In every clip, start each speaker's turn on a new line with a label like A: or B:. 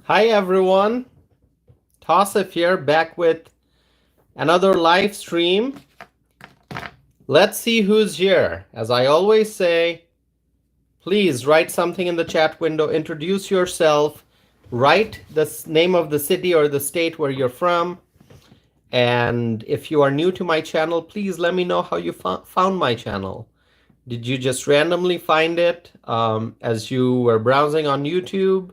A: Hi everyone, Tassif here, back with another live stream. Let's see who's here. As I always say, please write something in the chat window, introduce yourself, write the name of the city or the state where you're from. And if you are new to my channel, please let me know how you found my channel. Did you just randomly find it as you were browsing on YouTube?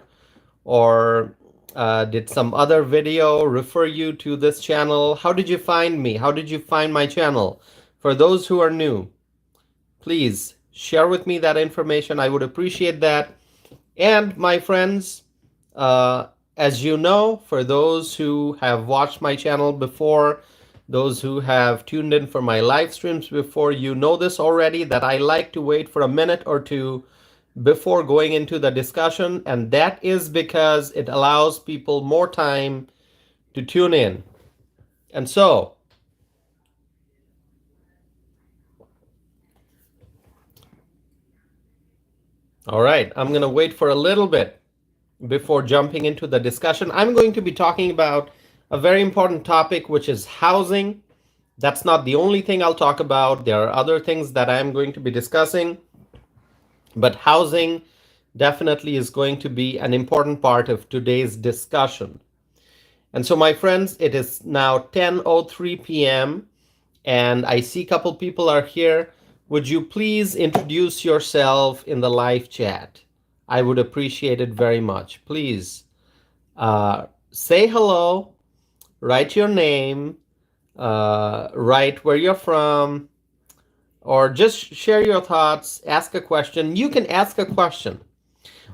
A: Or did some other video refer you to this channel? How did you find me? How did you find my channel? For those who are new, please share with me that information. I would appreciate that. And my friends, as you know, for those who have watched my channel before, those who have tuned in for my live streams before, you know this already, that I like to wait for a minute or two before going into the discussion, and that is because it allows people more time to tune in. And so, all right, I'm going to wait for a little bit before jumping into the discussion. I'm going to be talking about a very important topic, which is housing. That's not the only thing I'll talk about. There are other things that I'm going to be discussing, but housing definitely is going to be an important part of today's discussion. And so, my friends, it is now 10:03 p.m. and I see a couple people are here. Would you please introduce yourself in the live chat? I would appreciate it very much. Please say hello, write your name, write where you're from, or just share your thoughts, ask a question. You can ask a question.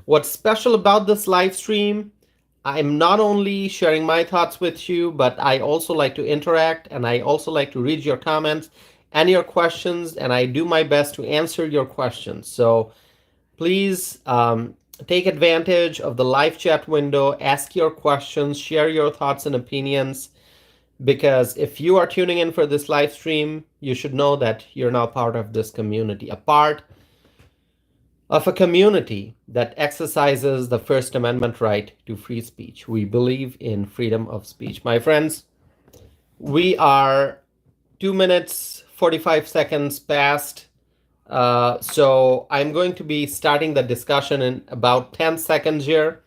A: What's special about this live stream? I'm not only sharing my thoughts with you, but I also like to interact, and I also like to read your comments and your questions, and I do my best to answer your questions. So please take advantage of the live chat window, ask your questions, share your thoughts and opinions, because if you are tuning in for this live stream, you should know that you're now part of this community, a part of a community that exercises the First Amendment right to free speech. We believe in freedom of speech. My friends, we are 2 minutes, 45 seconds past. So I'm going to be starting the discussion in about 10 seconds here.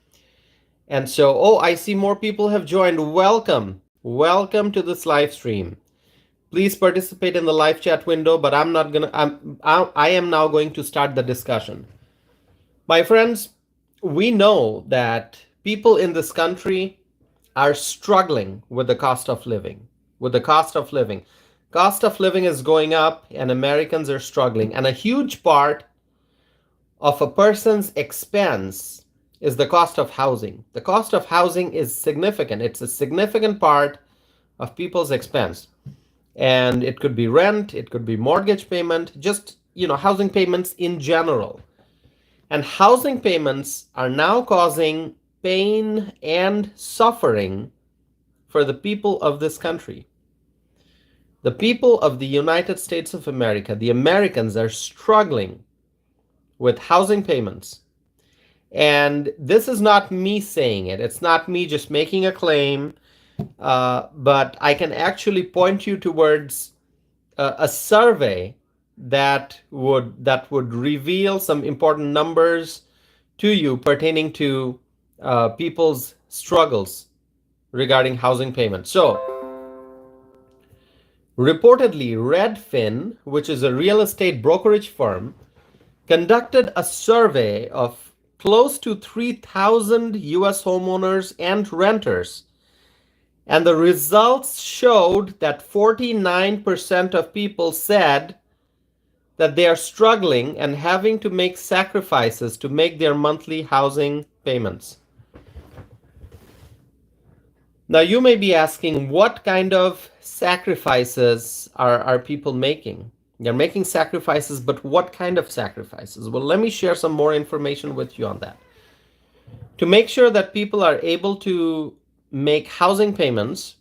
A: And so, oh, I see more people have joined. Welcome. Welcome to this live stream. Please participate in the live chat window, but I am now going to start the discussion. My friends, we know that people in this country are struggling with the cost of living. Cost of living is going up, and Americans are struggling. And a huge part of a person's expense is the cost of housing. The cost of housing is significant. It's a significant part of people's expense. And it could be rent, it could be mortgage payment, just, housing payments in general. And housing payments are now causing pain and suffering for the people of this country. The people of the United States of America, the Americans, are struggling with housing payments. And this is not me saying it. It's not me just making a claim. But I can actually point you towards a survey that would reveal some important numbers to you pertaining to people's struggles regarding housing payments. So, reportedly, Redfin, which is a real estate brokerage firm, conducted a survey of close to 3,000 US homeowners and renters. And the results showed that 49% of people said that they are struggling and having to make sacrifices to make their monthly housing payments. Now, you may be asking, what kind of sacrifices are people making? They're making sacrifices, but what kind of sacrifices? Well, let me share some more information with you on that. To make sure that people are able to make housing payments,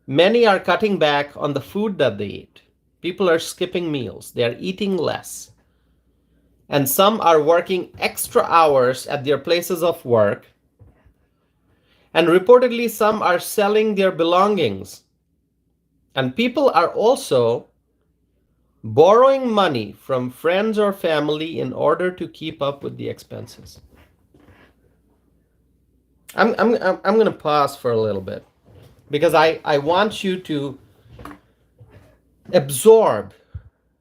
A: many are cutting back on the food that they eat. People are skipping meals. They are eating less. And some are working extra hours at their places of work And reportedly, some are selling their belongings. And people are also borrowing money from friends or family in order to keep up with the expenses. I'm going to pause for a little bit because I want you to absorb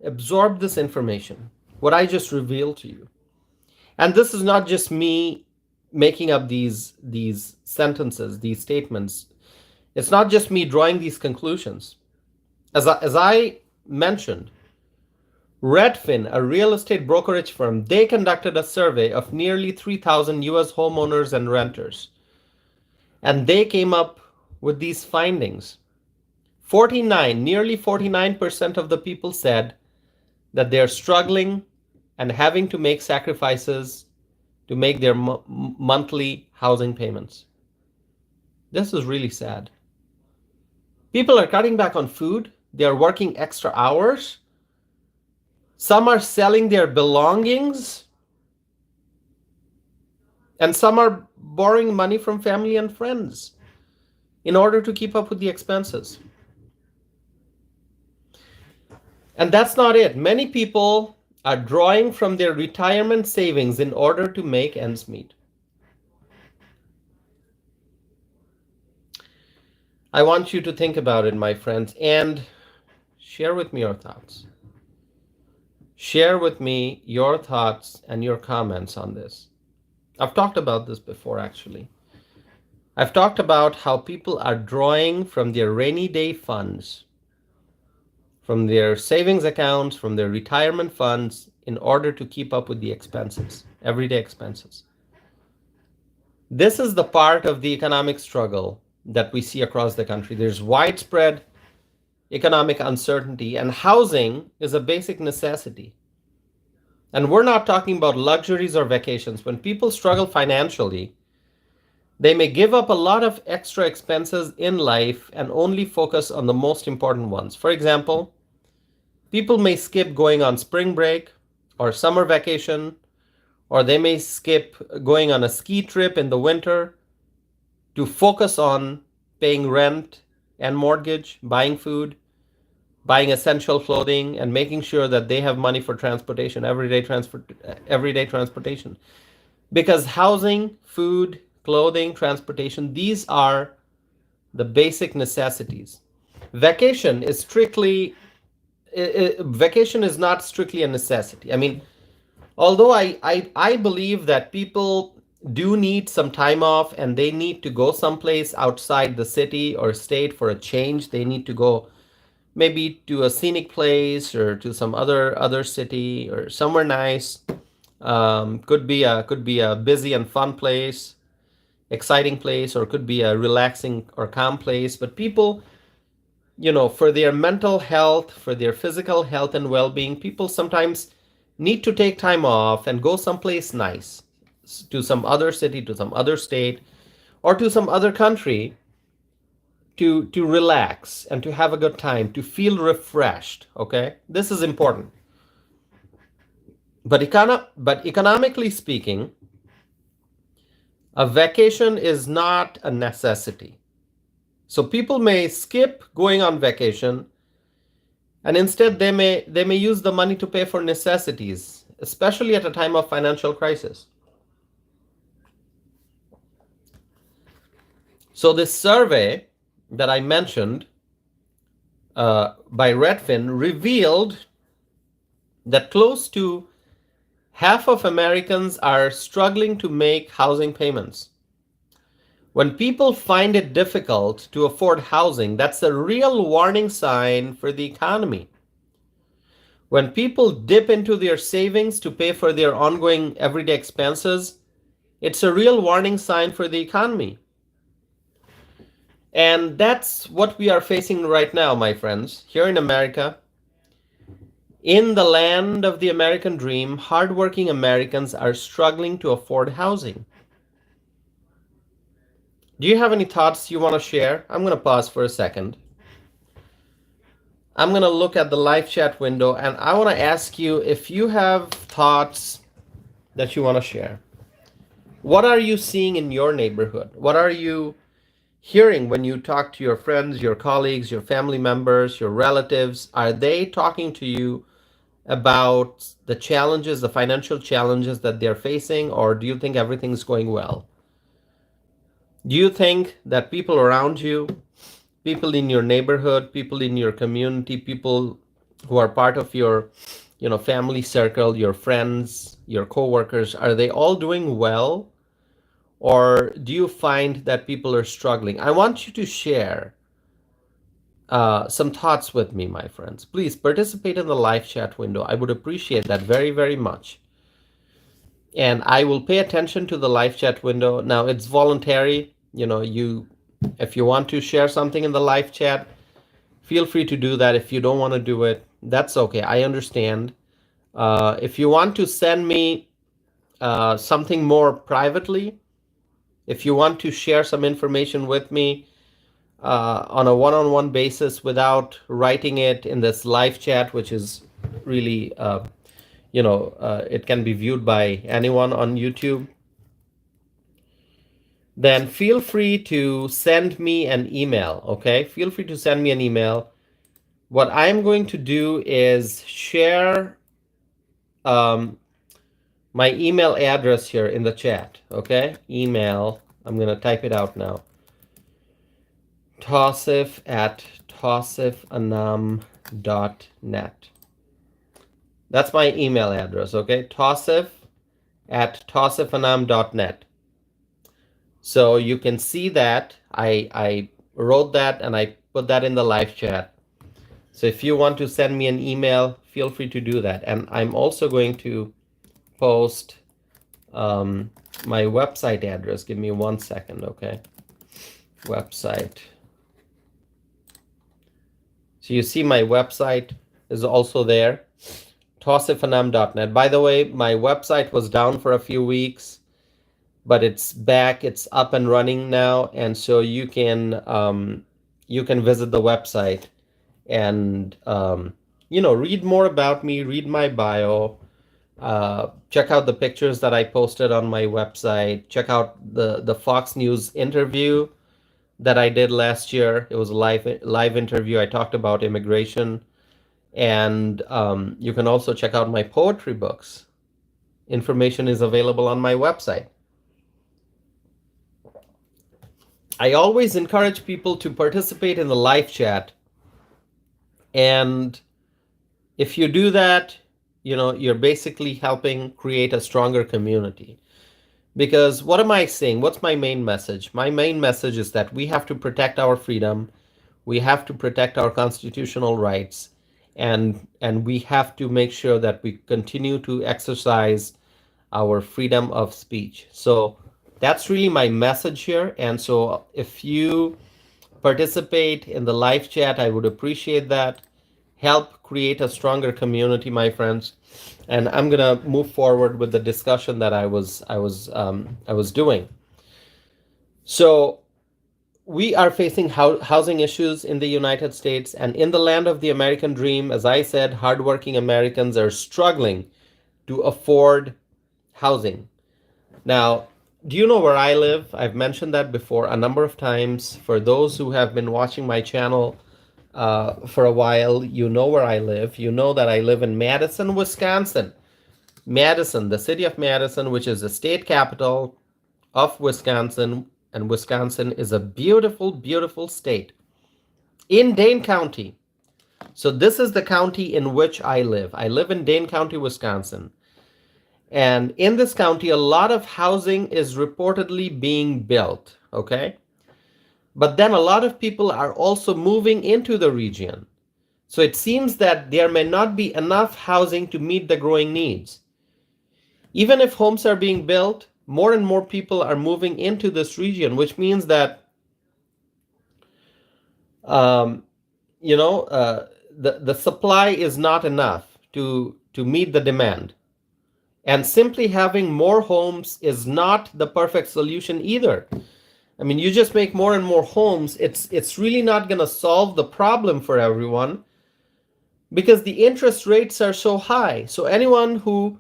A: this information, what I just revealed to you. And this is not just me making up these sentences, these statements. It's not just me drawing these conclusions. As I mentioned, Redfin, a real estate brokerage firm, they conducted a survey of nearly 3,000 US homeowners and renters. And they came up with these findings. Nearly 49% of the people said that they're struggling and having to make sacrifices to make their monthly housing payments. This is really sad. People are cutting back on food. They are working extra hours. Some are selling their belongings. And some are borrowing money from family and friends in order to keep up with the expenses. And that's not it. Many people are drawing from their retirement savings in order to make ends meet. I want you to think about it, my friends, and share with me your thoughts. Share with me your thoughts and your comments on this. I've talked about this before, actually. I've talked about how people are drawing from their rainy day funds, from their savings accounts, from their retirement funds in order to keep up with the expenses, everyday expenses. This is the part of the economic struggle that we see across the country. There's widespread economic uncertainty, and housing is a basic necessity. And we're not talking about luxuries or vacations. When people struggle financially, they may give up a lot of extra expenses in life and only focus on the most important ones. For example, people may skip going on spring break or summer vacation, or they may skip going on a ski trip in the winter to focus on paying rent and mortgage, buying food, buying essential clothing, and making sure that they have money for transportation, everyday transportation. Because housing, food, clothing, transportation, these are the basic necessities. Vacation is not strictly a necessity. I mean, although I believe that people do need some time off and they need to go someplace outside the city or state for a change. They need to go maybe to a scenic place or to some other city or somewhere nice. Could be a busy and fun place, exciting place, or could be a relaxing or calm place. But people, for their mental health, for their physical health and well-being, people sometimes need to take time off and go someplace nice, to some other city, to some other state, or to some other country to relax and to have a good time, to feel refreshed. Okay, this is important. But economically speaking, a vacation is not a necessity. So people may skip going on vacation, and instead they may use the money to pay for necessities, especially at a time of financial crisis. So this survey that I mentioned by Redfin revealed that close to half of Americans are struggling to make housing payments. When people find it difficult to afford housing, that's a real warning sign for the economy. When people dip into their savings to pay for their ongoing everyday expenses, it's a real warning sign for the economy. And that's what we are facing right now, my friends, here in America. In the land of the American dream, hardworking Americans are struggling to afford housing. Do you have any thoughts you want to share? I'm going to pause for a second. I'm going to look at the live chat window, and I want to ask you if you have thoughts that you want to share. What are you seeing in your neighborhood? What are you hearing when you talk to your friends, your colleagues, your family members, your relatives? Are they talking to you about the challenges, the financial challenges that they're facing, or do you think everything's going well? Do you think that people around you, people in your neighborhood, people in your community, people who are part of your, family circle, your friends, your coworkers, are they all doing well? Or do you find that people are struggling? I want you to share some thoughts with me, my friends. Please participate in the live chat window. I would appreciate that very, very much. And I will pay attention to the live chat window. Now it's voluntary. If you want to share something in the live chat, feel free to do that. If you don't want to do it, that's okay. I understand. If you want to send me something more privately, if you want to share some information with me on a one-on-one basis without writing it in this live chat, which is really, it can be viewed by anyone on YouTube, then feel free to send me an email, okay? Feel free to send me an email. What I'm going to do is share my email address here in the chat, okay? Email, I'm going to type it out now. Tausifanam.net. That's my email address, okay? Tausif@tausifanam.net. So you can see that I wrote that and I put that in the live chat. So if you want to send me an email, feel free to do that. And I'm also going to post my website address. Give me 1 second, okay? Website. So you see my website is also there, tausifanam.net. By the way, my website was down for a few weeks, but it's back. It's up and running now, and so you can visit the website and read more about me, read my bio, check out the pictures that I posted on my website, check out the Fox News interview that I did last year. It was a live interview. I talked about immigration, and you can also check out my poetry books. Information is available on my website. I always encourage people to participate in the live chat, and if you do that, you're basically helping create a stronger community. Because what am I saying? What's my main message? My main message is that we have to protect our freedom, we have to protect our constitutional rights, and we have to make sure that we continue to exercise our freedom of speech. So that's really my message here. And so if you participate in the live chat, I would appreciate that. Help create a stronger community, my friends. And I'm gonna move forward with the discussion that I was doing. So we are facing housing issues in the United States, and in the land of the American dream, as I said, hardworking Americans are struggling to afford housing. Now, do you know where I live? I've mentioned that before a number of times. For those who have been watching my channel for a while, you know where I live. You know that I live in Madison, Wisconsin. Madison, the city of Madison, which is the state capital of Wisconsin, and Wisconsin is a beautiful, beautiful state in Dane County. So this is the county in which I live. I live in Dane County, Wisconsin. And in this county, a lot of housing is reportedly being built, okay? But then a lot of people are also moving into the region. So it seems that there may not be enough housing to meet the growing needs. Even if homes are being built, more and more people are moving into this region, which means that the supply is not enough to meet the demand. And simply having more homes is not the perfect solution either. I mean, you just make more and more homes, it's really not going to solve the problem for everyone, because the interest rates are so high. So anyone who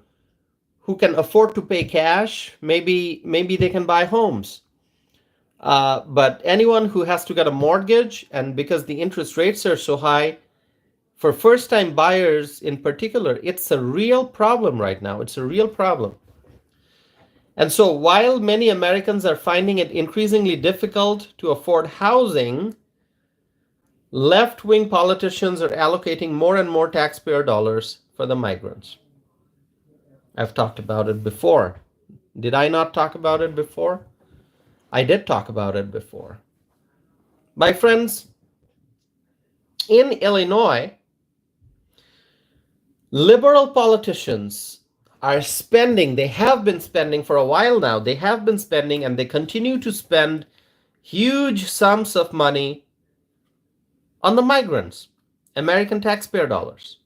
A: can afford to pay cash, maybe they can buy homes. But anyone who has to get a mortgage, and because the interest rates are so high, for first-time buyers in particular, it's a real problem right now. It's a real problem. And so while many Americans are finding it increasingly difficult to afford housing, left-wing politicians are allocating more and more taxpayer dollars for the migrants. I've talked about it before. Did I not talk about it before? I did talk about it before. My friends, in Illinois, liberal politicians are spending, they have been spending for a while now, they have been spending and they continue to spend huge sums of money on the migrants, American taxpayer dollars.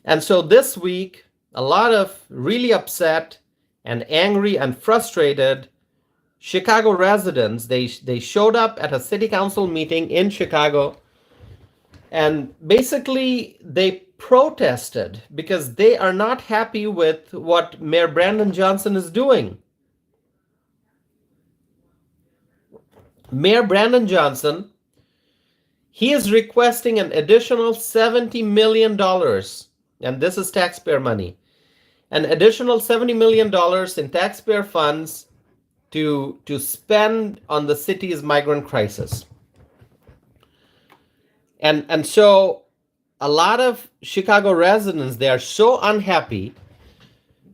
A: And so this week, a lot of really upset and angry and frustrated Chicago residents, they showed up at a city council meeting in Chicago, and basically they protested because they are not happy with what Mayor Brandon Johnson is doing. Mayor Brandon Johnson, he is requesting an additional $70 million, and this is taxpayer money, an additional $70 million in taxpayer funds to spend on the city's migrant crisis. And so a lot of Chicago residents, they are so unhappy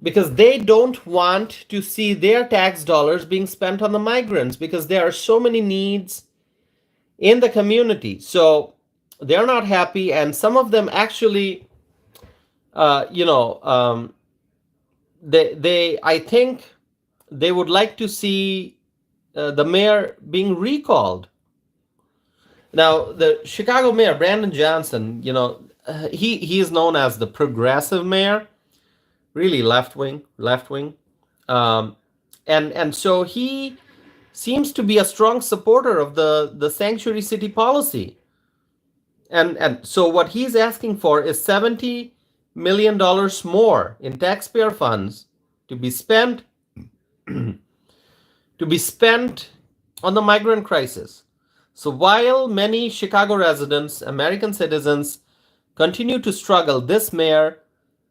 A: because they don't want to see their tax dollars being spent on the migrants because there are so many needs in the community. So they're not happy, and some of them actually, I think they would like to see the mayor being recalled. Now, the Chicago mayor, Brandon Johnson, he is known as the progressive mayor, really left-wing. And so he seems to be a strong supporter of the sanctuary city policy. And so what he's asking for is $70 million more in taxpayer funds to be spent on the migrant crisis. So while many Chicago residents, American citizens, continue to struggle, this mayor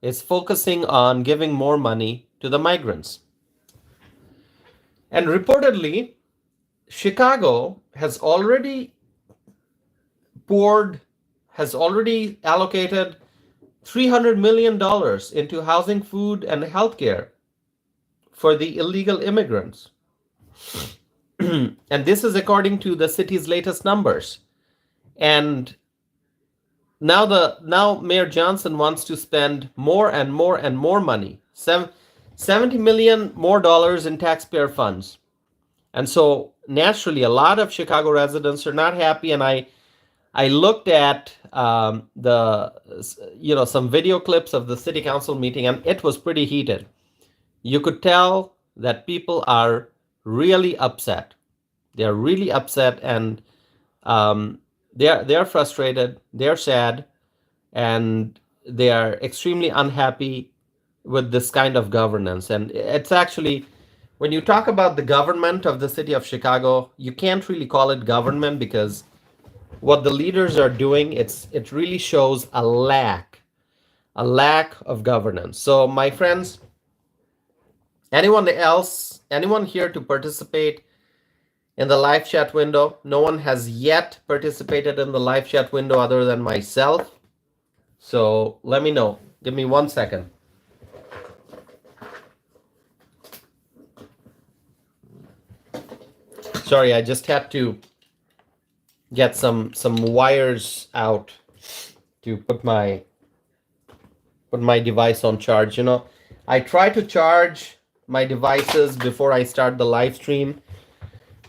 A: is focusing on giving more money to the migrants. And reportedly, Chicago has already allocated $300 million into housing, food, and healthcare for the illegal immigrants. And this is according to the city's latest numbers. And now Mayor Johnson wants to spend more and more and more money, $70 million more dollars in taxpayer funds. And so naturally, a lot of Chicago residents are not happy. And I looked at some video clips of the city council meeting, and it was pretty heated. You could tell that people are really upset. They're really upset, and they're frustrated. They're sad, and they are extremely unhappy with this kind of governance. And it's actually, when you talk about the government of the city of Chicago, you can't really call it government because what the leaders are doing, it really shows a lack of governance. So my friends, anyone here to participate in the live chat window? No one has yet participated in the live chat window other than myself. So let me know. Give me 1 second. Sorry, I just had to get some wires out to put my device on charge. I try to charge my devices before I start the live stream,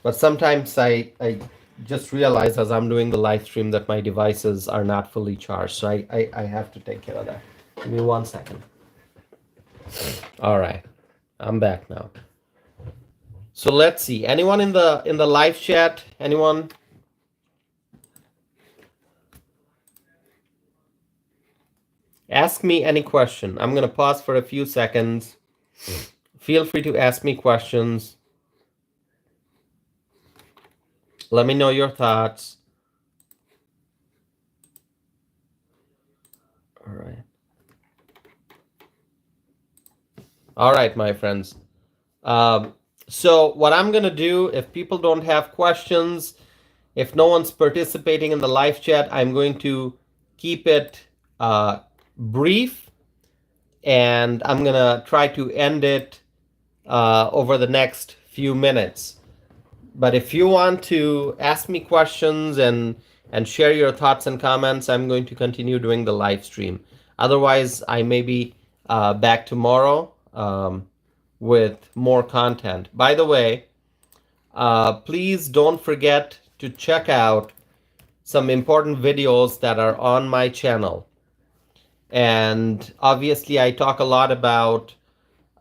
A: but sometimes I just realize as I'm doing the live stream that my devices are not fully charged. So I have to take care of that. Give me 1 second. All right, I'm back now. So let's see. Anyone in the live chat? Anyone? Ask me any question. I'm going to pause for a few seconds. Feel free to ask me questions. Let me know your thoughts. All right. All right, my friends. Um, so what I'm going to do, if people don't have questions, if no one's participating in the live chat, I'm going to keep it brief, and I'm going to try to end it over the next few minutes. But if you want to ask me questions and share your thoughts and comments, I'm going to continue doing the live stream. Otherwise, I may be back tomorrow with more content. By the way, please don't forget to check out some important videos that are on my channel. And obviously, I talk a lot about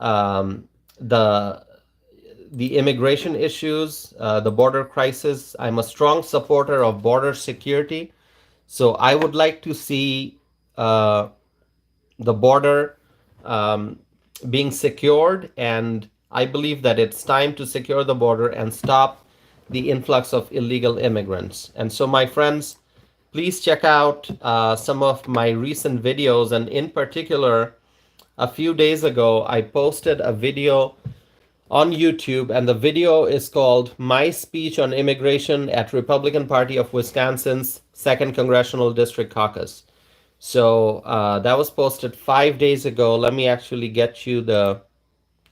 A: um, the immigration issues, the border crisis. I'm a strong supporter of border security. So I would like to see the border being secured, and I believe that it's time to secure the border and stop the influx of illegal immigrants. And so, my friends, please check out some of my recent videos. And in particular, a few days ago, I posted a video on YouTube, and the video is called My Speech on Immigration at Republican Party of Wisconsin's 2nd Congressional District Caucus. So that was posted 5 days ago. Let me actually get you the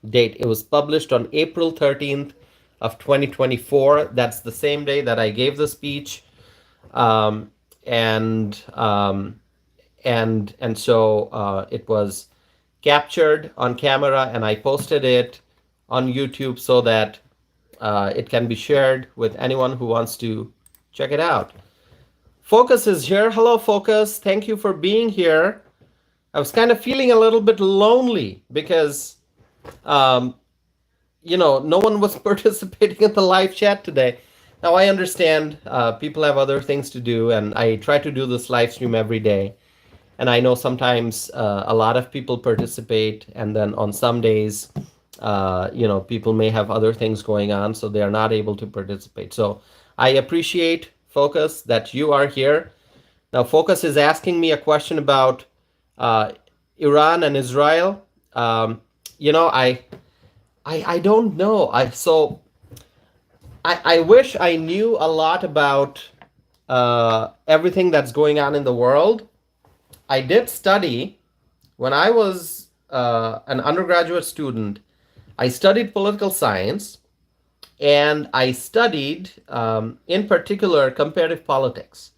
A: date. It was published on April 13th of 2024. That's the same day that I gave the speech. Um, and so it was captured on camera, and I posted it on YouTube so that it can be shared with anyone who wants to check it out. Focus is here. Hello, Focus. Thank you for being here. I was kind of feeling a little bit lonely because, no one was participating in the live chat today. Now, I understand people have other things to do, and I try to do this live stream every day. And I know sometimes a lot of people participate, and then on some days, people may have other things going on, so they are not able to participate. So I appreciate, Focus, that you are here. Now, Focus is asking me a question about Iran and Israel. I don't know. I wish I knew a lot about everything that's going on in the world. I did study when I was an undergraduate student. I studied political science, and I studied, in particular, comparative politics.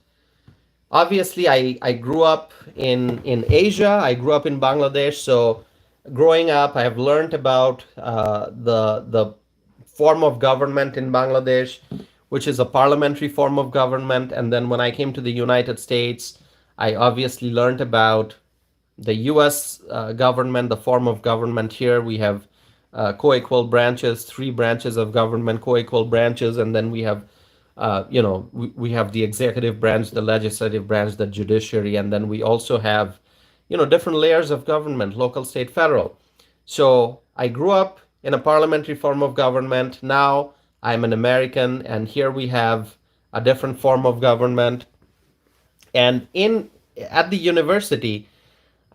A: Obviously, I grew up in Asia. I grew up in Bangladesh. So growing up, I have learned about the form of government in Bangladesh, which is a parliamentary form of government. And then when I came to the United States, I obviously learned about the US government, the form of government here. We have co-equal branches, 3 branches of government, co-equal branches, and then we have, we have the executive branch, the legislative branch, the judiciary, and then we also have, different layers of government, local, state, federal. So I grew up in a parliamentary form of government. Now I'm an American, and here we have a different form of government. And at the university,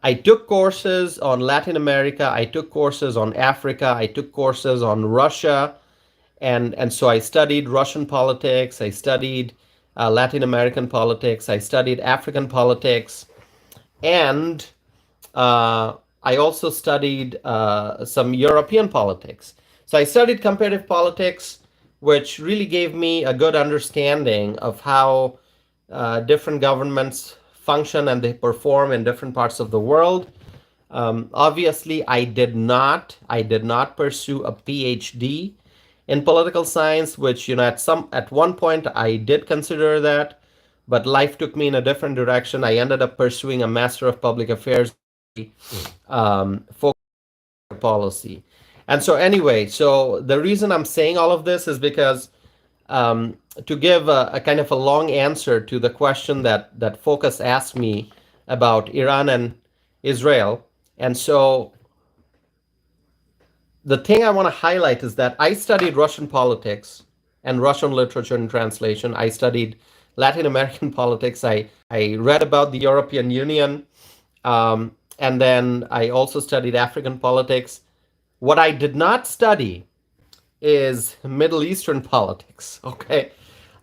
A: I took courses on Latin America, I took courses on Africa, I took courses on Russia, and so I studied Russian politics, I studied Latin American politics, I studied African politics, and I also studied some European politics. So I studied comparative politics, which really gave me a good understanding of how different governments function and they perform in different parts of the world. Obviously, I did not pursue a PhD in political science, which at one point I did consider that, but life took me in a different direction. I ended up pursuing a Master of Public Affairs for policy. And so anyway, so the reason I'm saying all of this is because to give a kind of a long answer to the question that Focus asked me about Iran and Israel. And so the thing I want to highlight is that I studied Russian politics and Russian literature and translation. I studied Latin American politics. I read about the European Union. And then I also studied African politics. What I did not study is Middle Eastern politics. Okay.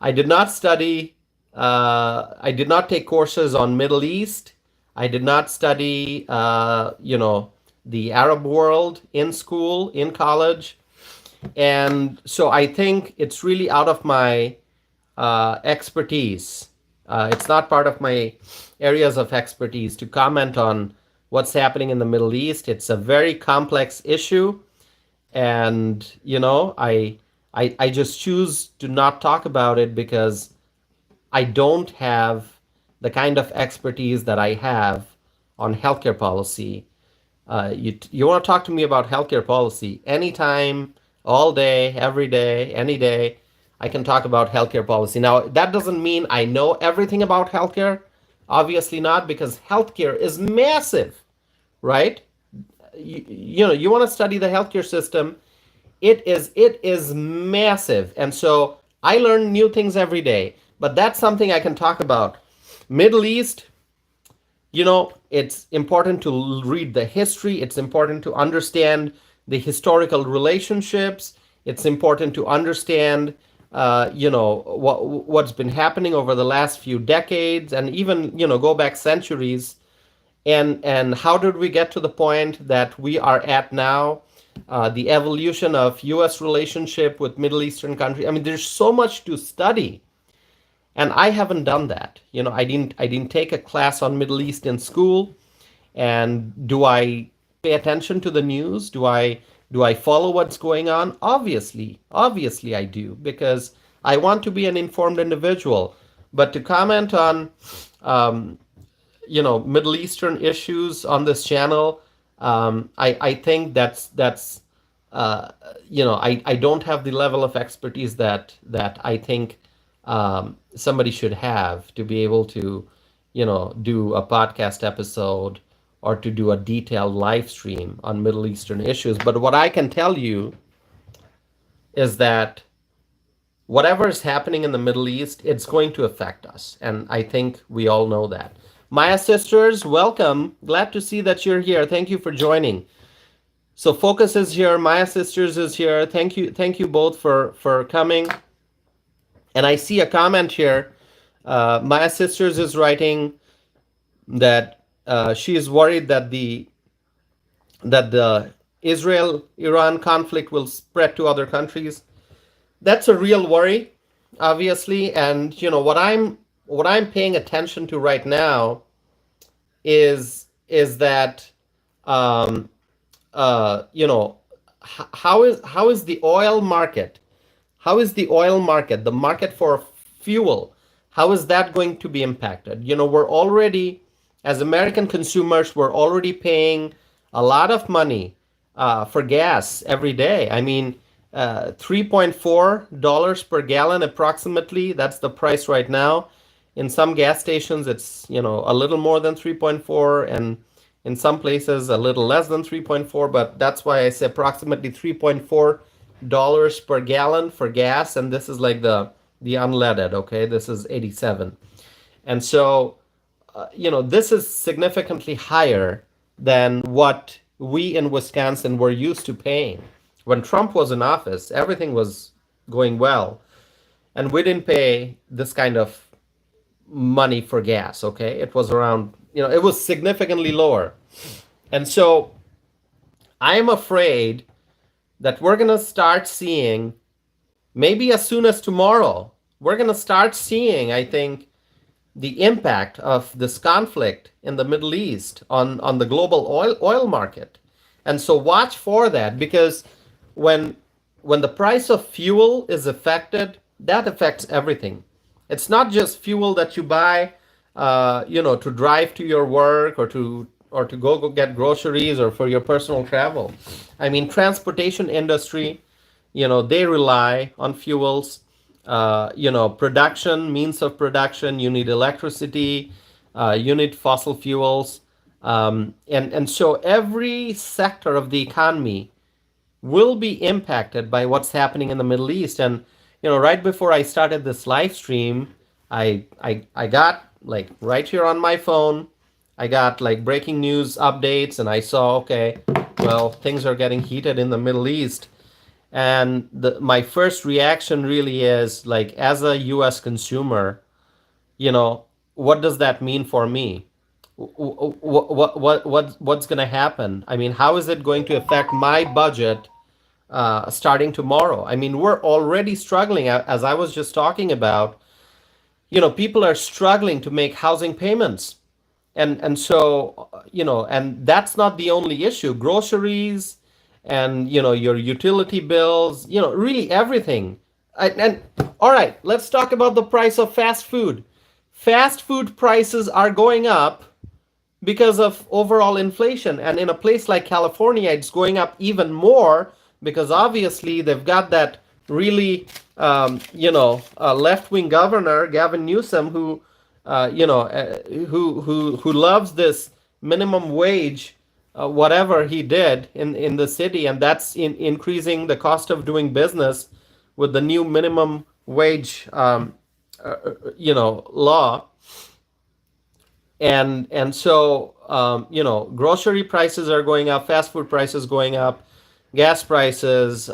A: I did not study, I did not take courses on Middle East. I did not study, the Arab world in school, in college. And so I think it's really out of my expertise. It's not part of my areas of expertise to comment on what's happening in the Middle East. It's a very complex issue, and I just choose to not talk about it because I don't have the kind of expertise that I have on healthcare policy. You want to talk to me about healthcare policy anytime, all day, every day, any day. I can talk about healthcare policy. Now, that doesn't mean I know everything about healthcare. Obviously not, because healthcare is massive, right? You want to study the healthcare system. It is massive, and so I learn new things every day. But that's something I can talk about. Middle East, it's important to read the history. It's important to understand the historical relationships. It's important to understand, what's been happening over the last few decades, and even go back centuries. And how did we get to the point that we are at now? The evolution of U.S. relationship with Middle Eastern countries. I mean, there's so much to study, and I haven't done that. I didn't take a class on Middle East in school. And do I pay attention to the news? Do I follow what's going on? Obviously I do, because I want to be an informed individual. But to comment on Middle Eastern issues on this channel, I think that's I don't have the level of expertise that I think somebody should have to be able to do a podcast episode or to do a detailed live stream on Middle Eastern issues. But what I can tell you is that whatever is happening in the Middle East, it's going to affect us. And I think we all know that. Maya sisters, welcome. Glad to see that you're here. Thank you for joining. So Focus is here. Maya sisters is here. Thank you both for coming. And I see a comment here. Maya sisters is writing that she is worried that the Israel-Iran conflict will spread to other countries. That's a real worry, obviously. And what I'm paying attention to right now is that how is the oil market? How is the oil market, the market for fuel? How is that going to be impacted? We're already, as American consumers, we're already paying a lot of money for gas every day. I mean, $3.4 per gallon approximately. That's the price right now. In some gas stations, it's a little more than 3.4, and in some places a little less than 3.4. But that's why I say approximately $3.4 per gallon for gas, and this is like the unleaded. Okay, this is 87, and so this is significantly higher than what we in Wisconsin were used to paying. When Trump was in office, everything was going well, and we didn't pay this kind of money for gas. Okay, it was around, it was significantly lower. And so I'm afraid that we're going to start seeing, maybe as soon as tomorrow, we're going to start seeing, I think, the impact of this conflict in the Middle East on the global oil market. And so watch for that, because when the price of fuel is affected, that affects everything. It's not just fuel that you buy, to drive to your work or to go get groceries or for your personal travel. I mean, transportation industry, they rely on fuels. Production, means of production, you need electricity, you need fossil fuels. And so every sector of the economy will be impacted by what's happening in the Middle East. And right before I started this live stream, I got like right here on my phone, I got like breaking news updates, and I saw, okay, well, things are getting heated in the Middle East. And my first reaction really is like, as a US consumer, you know, what does that mean for me? What's going to happen? I mean, how is it going to affect my budget starting tomorrow? I mean, we're already struggling, as I was just talking about. People are struggling to make housing payments, and so and that's not the only issue. Groceries, and your utility bills, really everything. And all right, let's talk about the price of fast food. Fast food prices are going up because of overall inflation. And in a place like California, it's going up even more because obviously they've got that really, left-wing governor, Gavin Newsom, who loves this minimum wage, whatever he did in the city, and that's increasing the cost of doing business with the new minimum wage, law. And so grocery prices are going up, fast food prices going up, gas prices,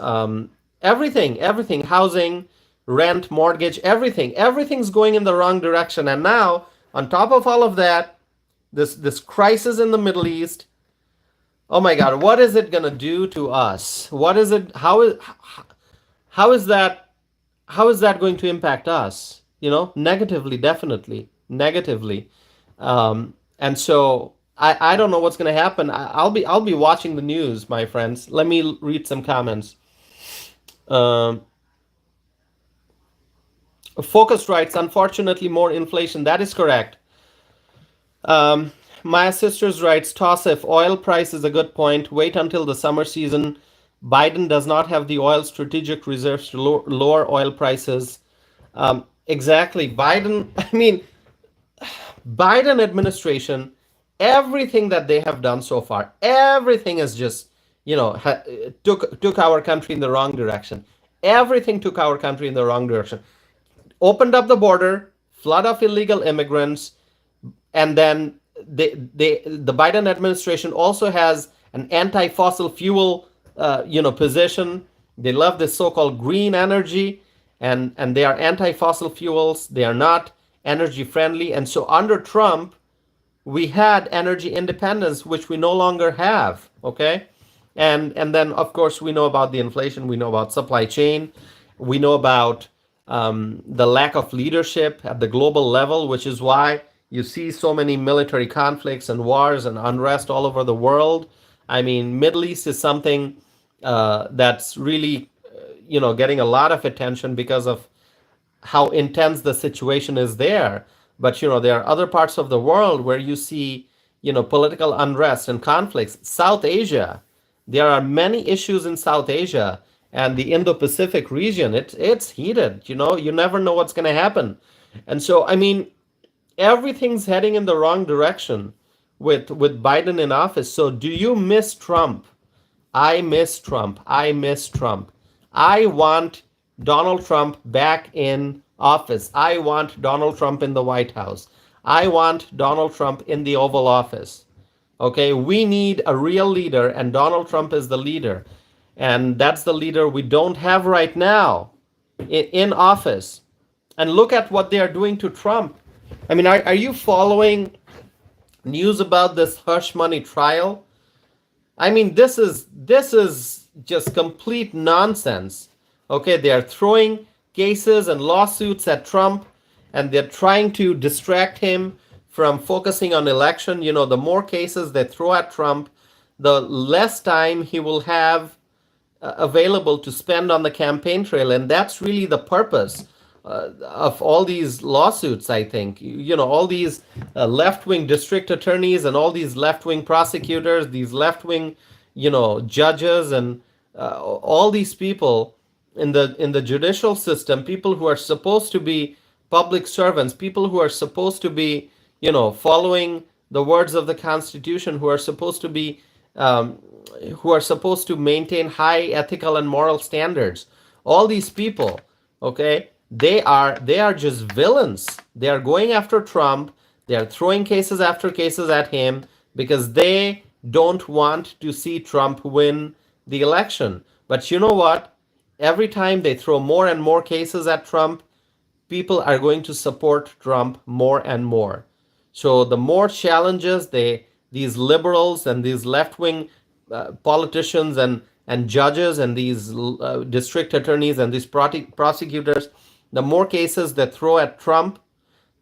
A: everything, housing, rent, mortgage, everything's going in the wrong direction. And now, on top of all of that, this crisis in the Middle East, oh my God, what is it gonna do to us? What is it? How is that going to impact us? Negatively, definitely negatively. And so I don't know what's going to happen. I'll be watching the news, my friends. Let me read some comments. Focus writes, unfortunately, more inflation. That is correct. My sisters writes, toss if oil price is a good point. Wait until the summer season. Biden does not have the oil strategic reserves to lower oil prices. Exactly. Biden administration, everything that they have done so far, everything is just, took our country in the wrong direction. Everything took our country in the wrong direction. Opened up the border, flood of illegal immigrants, and then the Biden administration also has an anti-fossil fuel, position. They love this so-called green energy, and they are anti-fossil fuels. They are not energy friendly. And so under Trump, we had energy independence, which we no longer have. Okay. And then, of course, we know about the inflation. We know about supply chain. We know about the lack of leadership at the global level, which is why you see so many military conflicts and wars and unrest all over the world. I mean, Middle East is something that's really, getting a lot of attention because of how intense the situation is there. But there are other parts of the world where you see political unrest and conflicts. South Asia, there are many issues in South Asia and the Indo-Pacific region. It's heated. You never know what's going to happen. And so, I mean, everything's heading in the wrong direction with Biden in office. So do you miss Trump? I miss Trump. I miss Trump. I want Donald Trump back in office. I want Donald Trump in the White House. I want Donald Trump in the Oval Office. Okay, we need a real leader, and Donald Trump is the leader. And that's the leader we don't have right now in office. And look at what they are doing to Trump. I mean, are you following news about this hush money trial? I mean, this is just complete nonsense. Okay, they are throwing cases and lawsuits at Trump, and they're trying to distract him from focusing on election. The more cases they throw at Trump, the less time he will have available to spend on the campaign trail. And that's really the purpose of all these lawsuits, I think. All these left-wing district attorneys and all these left-wing prosecutors, these left-wing, judges, and all these people in the judicial system, people who are supposed to be public servants, people who are supposed to be, following the words of the Constitution, who are supposed to be, who are supposed to maintain high ethical and moral standards. All these people, Okay, they are just villains. They are going after Trump. They are throwing cases after cases at him because they don't want to see Trump win the election. But you know what? Every time they throw more and more cases at Trump, people are going to support Trump more and more. So the more challenges these liberals and these left-wing politicians and judges and these district attorneys and these prosecutors, the more cases they throw at Trump,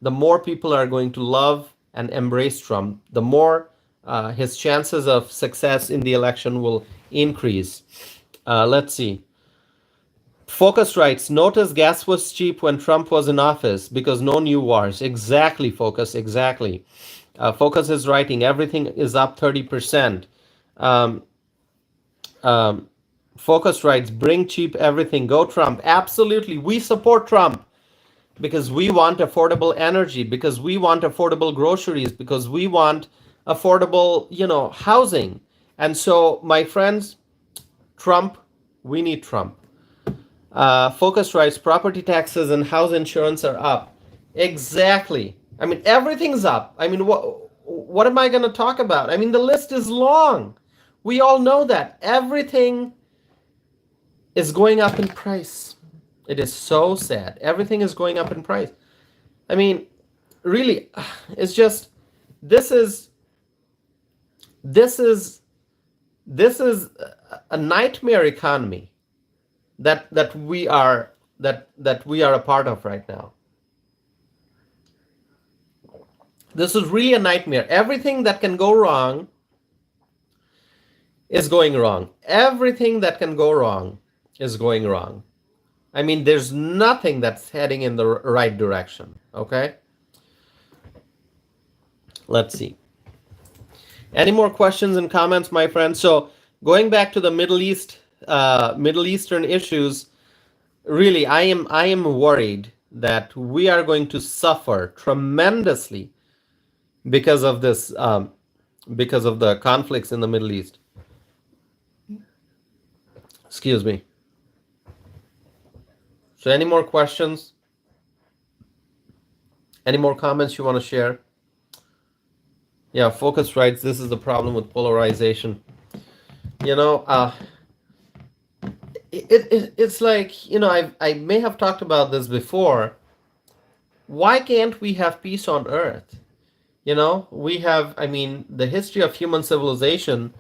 A: the more people are going to love and embrace Trump. The more his chances of success in the election will increase. Let's see. Focus writes, notice gas was cheap when Trump was in office because no new wars. Exactly, Focus, exactly. Focus is writing, everything is up 30%. Um, um, Focus writes, bring cheap everything, go Trump. Absolutely, we support Trump because we want affordable energy, because we want affordable groceries, because we want affordable, housing. And so, my friends, Trump, we need Trump. Focus writes, property taxes and house insurance are up. Exactly. I mean, everything's up. I mean, what am I going to talk about? I mean, the list is long. We all know that. Everything is going up in price. It is so sad. Everything is going up in price. I mean, really, it's just, this is a nightmare economy that we are a part of right now. This is really a nightmare. Everything that can go wrong is going wrong. Everything that can go wrong is going wrong. I mean, there's nothing that's heading in the right direction. Okay? Let's see. Any more questions and comments, my friends? So going back to the Middle Eastern issues, really, I am worried that we are going to suffer tremendously because of this, because of the conflicts in the Middle East. Excuse me. So any more questions? Any more comments you want to share? Yeah, Focus writes, this is the problem with polarization. It's like, I may have talked about this before. Why can't we have peace on earth? We have, I mean, the history of human civilization,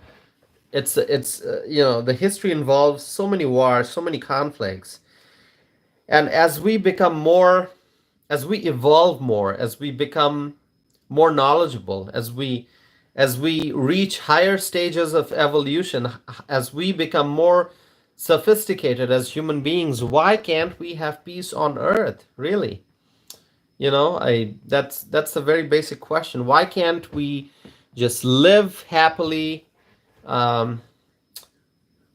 A: it's the history involves so many wars, so many conflicts. And as we evolve more, as we become more knowledgeable, as we reach higher stages of evolution, as we become more sophisticated as human beings, why can't we have peace on earth? Really? That's a very basic question. Why can't we just live happily?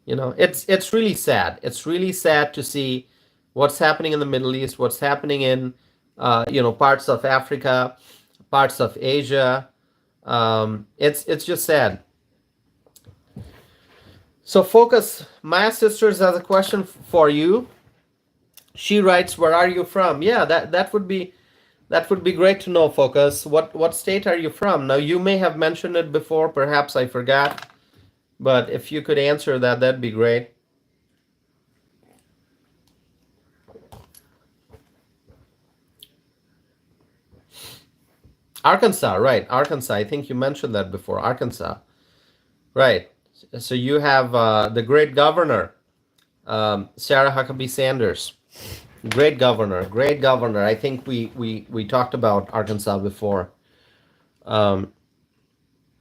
A: It's really sad. It's really sad to see what's happening in the Middle East, what's happening in parts of Africa, parts of Asia. It's just sad. So Focus, Maya Sisters has a question for you. She writes, where are you from? Yeah, that would be great to know, Focus. What state are you from? Now, you may have mentioned it before, perhaps I forgot, but if you could answer that, that'd be great. Arkansas, right? Arkansas. I think you mentioned that before. Arkansas, right? So you have the great governor, Sarah Huckabee Sanders. Great governor. I think we talked about Arkansas before.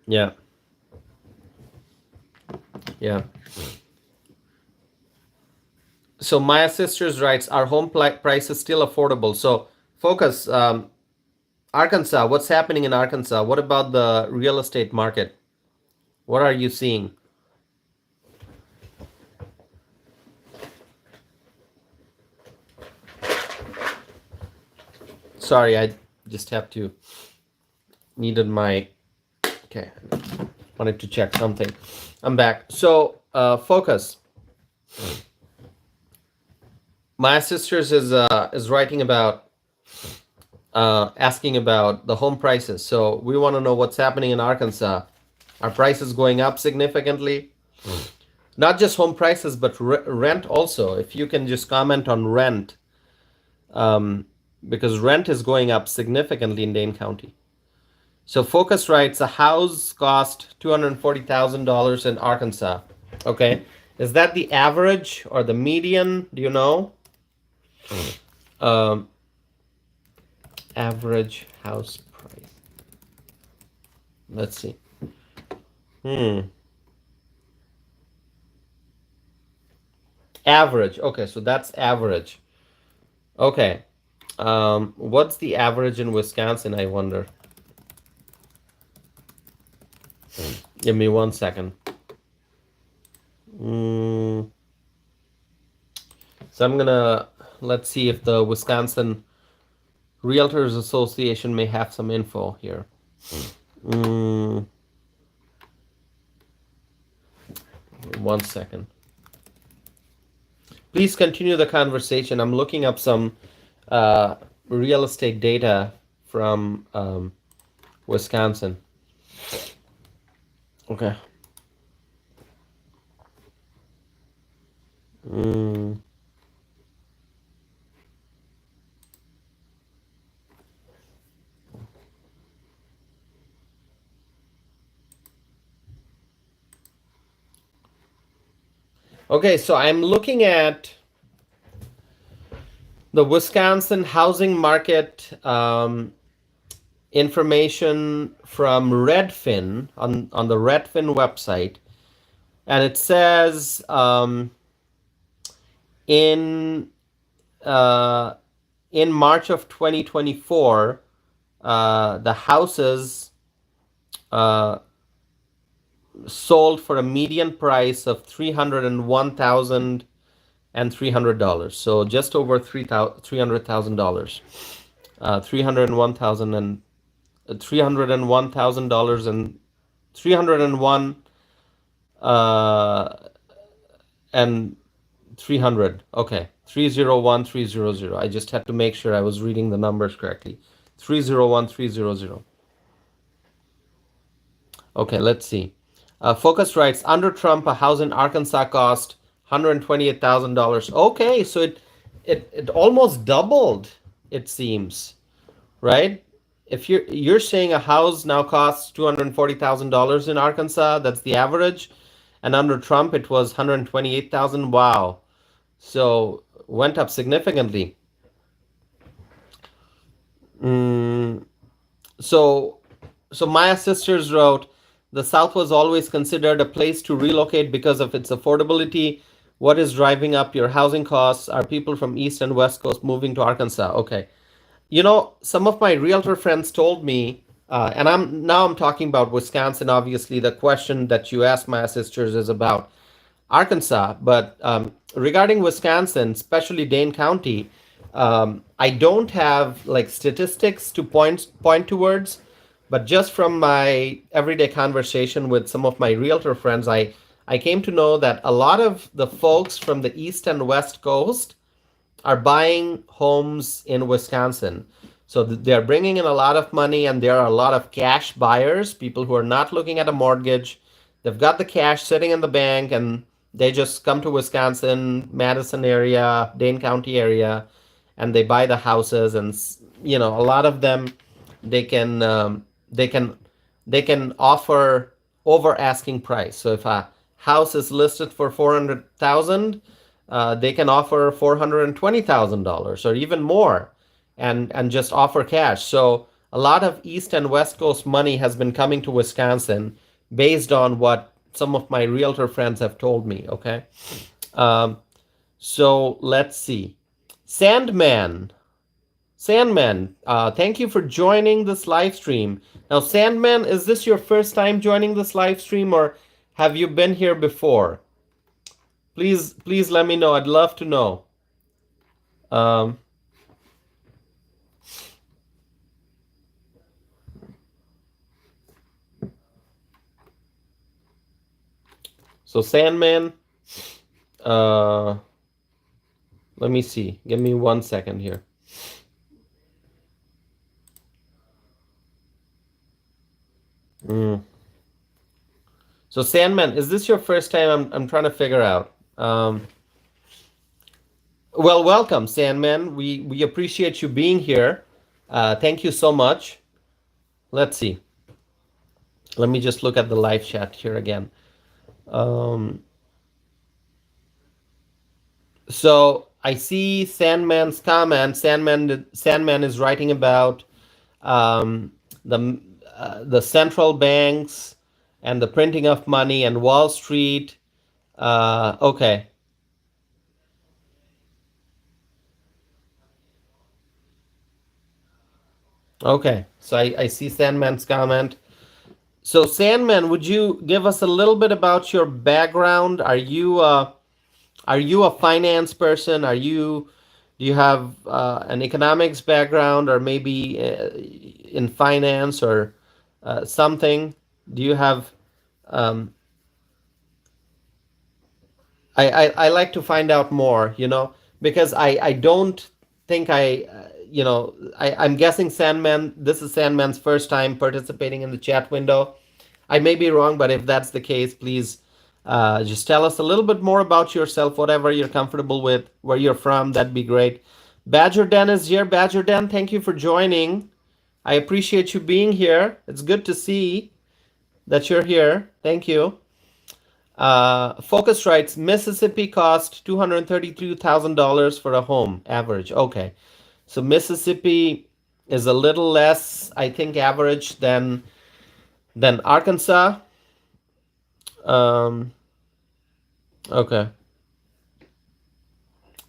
A: Yeah. So Maya Sisters writes, our home price is still affordable. So Focus, Arkansas, what's happening in Arkansas? What about the real estate market? What are you seeing? Sorry, I just have to, needed my, okay, wanted to check something. I'm back. So Focus. My sisters is writing about asking about the home prices. So we want to know what's happening in Arkansas. Are prices going up significantly? Not just home prices, but rent also. If you can just comment on rent, um, because rent is going up significantly in Dane County. So Focus writes a house cost $240,000 in Arkansas. Okay, is that the average or the median? Do you know? Um, Average house price. Let's see. Hmm. Average. Okay, so that's average. Okay. What's the average in Wisconsin, I wonder? Give me 1 second. Mm, so I'm gonna let's see if the Wisconsin Realtors Association may have some info here. Mm, 1 second. Please continue the conversation. I'm looking up some uh, real estate data from Wisconsin. Okay. Mm. Okay, so I'm looking at the Wisconsin housing market information from Redfin on the Redfin website, and it says in uh, in March of 2024, the houses uh, sold for a median price of $301,300. So just over $300,000. 301,000 and $301,000 and 301 and 300. Okay, 301300. I just had to make sure I was reading the numbers correctly. 301300. Okay, let's see. Focus writes under Trump, a house in Arkansas cost $128,000. Okay, so it almost doubled. It seems, right? If you're saying a house now costs $240,000 in Arkansas, that's the average, and under Trump it was 128,000. Wow, so went up significantly. Mm, so so Maya Sisters wrote, the South was always considered a place to relocate because of its affordability. What is driving up your housing costs? Are people from East and West Coast moving to Arkansas? Okay. You know, some of my realtor friends told me, and I'm talking about Wisconsin. Obviously, the question that you asked my sisters is about Arkansas, but regarding Wisconsin, especially Dane County, I don't have like statistics to point towards, but just from my everyday conversation with some of my realtor friends, I came to know that a lot of the folks from the East and West Coast are buying homes in Wisconsin. So they're bringing in a lot of money, and there are a lot of cash buyers, people who are not looking at a mortgage. They've got the cash sitting in the bank, and they just come to Wisconsin, Madison area, Dane County area, and they buy the houses. And a lot of them, they can they can they can offer over asking price. So if a house is listed for 400,000, they can offer $420,000 or even more, and just offer cash. So a lot of East and West Coast money has been coming to Wisconsin based on what some of my realtor friends have told me. Okay, um, so let's see. Sandman, Sandman, thank you for joining this live stream. Now, Sandman, is this your first time joining this live stream, or have you been here before? Please let me know. I'd love to know. Um, so Sandman, uh, Let me see. Give me 1 second here. So Sandman, is this your first time? I'm trying to figure out. Well, welcome, Sandman. We appreciate you being here. Thank you so much. Let's see. Let me just look at the live chat here again. So I see Sandman's comment. Sandman is writing about um, the central banks and the printing of money and Wall Street. Okay. Okay. So I see Sandman's comment. So Sandman, would you give us a little bit about your background? Are you a finance person? Do you have an economics background, or maybe in finance or something? Do you have? Um, I like to find out more, because I don't think I'm guessing Sandman. This is Sandman's first time participating in the chat window. I may be wrong, but if that's the case, please just tell us a little bit more about yourself, whatever you're comfortable with, where you're from. That'd be great. Badger Den is here. Badger Den, thank you for joining. I appreciate you being here. It's good to see that you're here. Thank you. Focus writes, Mississippi cost $232,000 for a home average. Okay, so Mississippi is a little less, I think, average than Arkansas. Okay.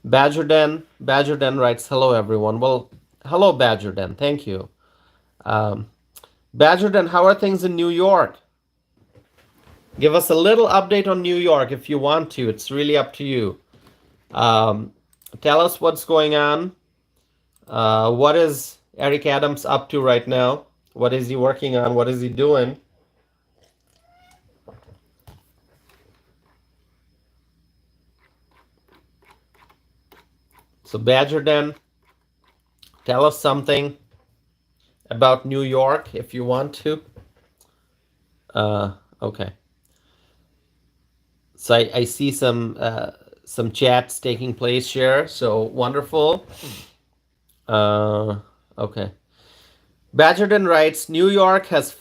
A: Badger Den writes, hello everyone. Well, hello Badger Den. Thank you. Badger Den, how are things in New York? Give us a little update on New York if you want to. It's really up to you. Tell us what's going on. What is Eric Adams up to right now? What is he working on? What is he doing? So Badger Den, tell us something about New York if you want to. Okay. So I see some chats taking place here. So wonderful. Okay. Badger Den writes, New York has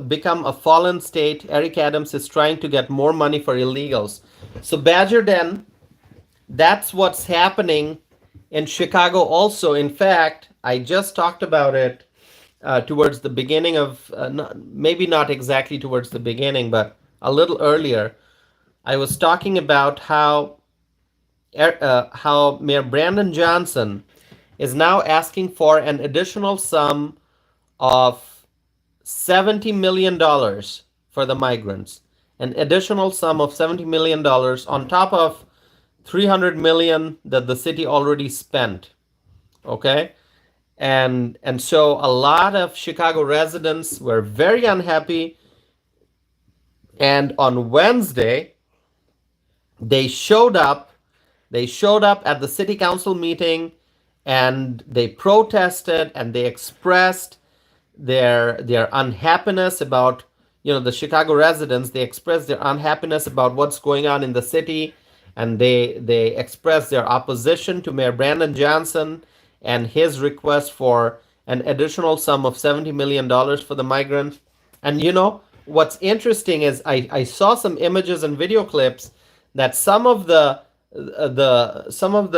A: become a fallen state. Eric Adams is trying to get more money for illegals. So Badger Den, that's what's happening in Chicago also. In fact, I just talked about it towards the beginning of, maybe not exactly towards the beginning, but a little earlier. I was talking about how Mayor Brandon Johnson is now asking for an additional sum of $70 million for the migrants. An additional sum of $70 million on top of $300 million that the city already spent. Okay? And so a lot of Chicago residents were very unhappy. And on Wednesday, they showed up at the city council meeting, and they protested and they expressed their unhappiness about, the Chicago residents. They expressed their unhappiness about what's going on in the city, and they expressed their opposition to Mayor Brandon Johnson and his request for an additional sum of $70 million for the migrants. And what's interesting is I saw some images and video clips that some of the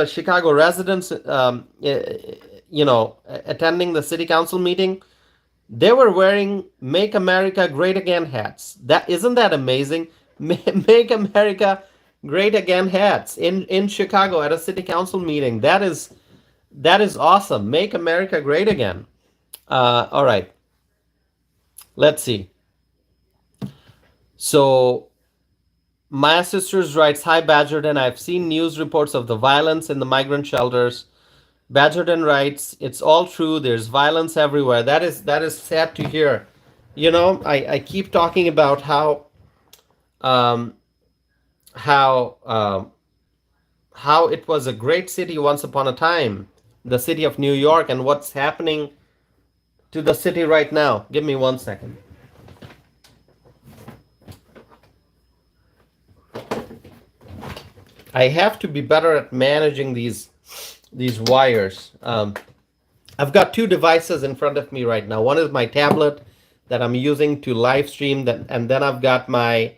A: Chicago residents, attending the city council meeting, they were wearing "Make America Great Again" hats. Isn't that amazing? Make America Great Again hats in Chicago at a city council meeting. That is awesome. Make America Great Again. All right. Let's see. So Maya Sisters writes, hi Badger Den, I've seen news reports of the violence in the migrant shelters. Badger Den writes, it's all true. There's violence everywhere. That is sad to hear. I keep talking about how how it was a great city once upon a time, the city of New York, and what's happening to the city right now. Give me 1 second. I have to be better at managing these wires. I've got two devices in front of me right now. One is my tablet that I'm using to live stream, that, and then I've got my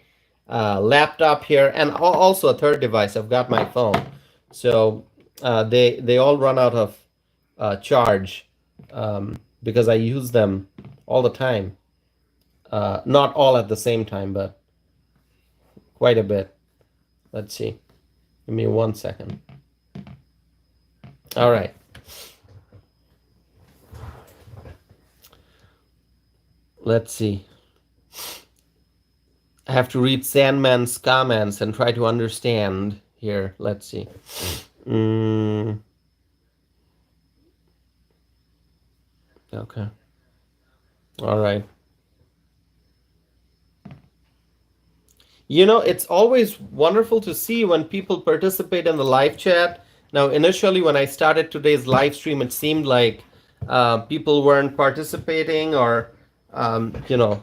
A: laptop here, and also a third device. I've got my phone. So they all run out of charge because I use them all the time. Not all at the same time, but quite a bit. Let's see. Give me 1 second. All right. Let's see. I have to read Sandman's comments and try to understand here. Let's see. Okay. All right. It's always wonderful to see when people participate in the live chat. Now, initially, when I started today's live stream, it seemed like people weren't participating, or, I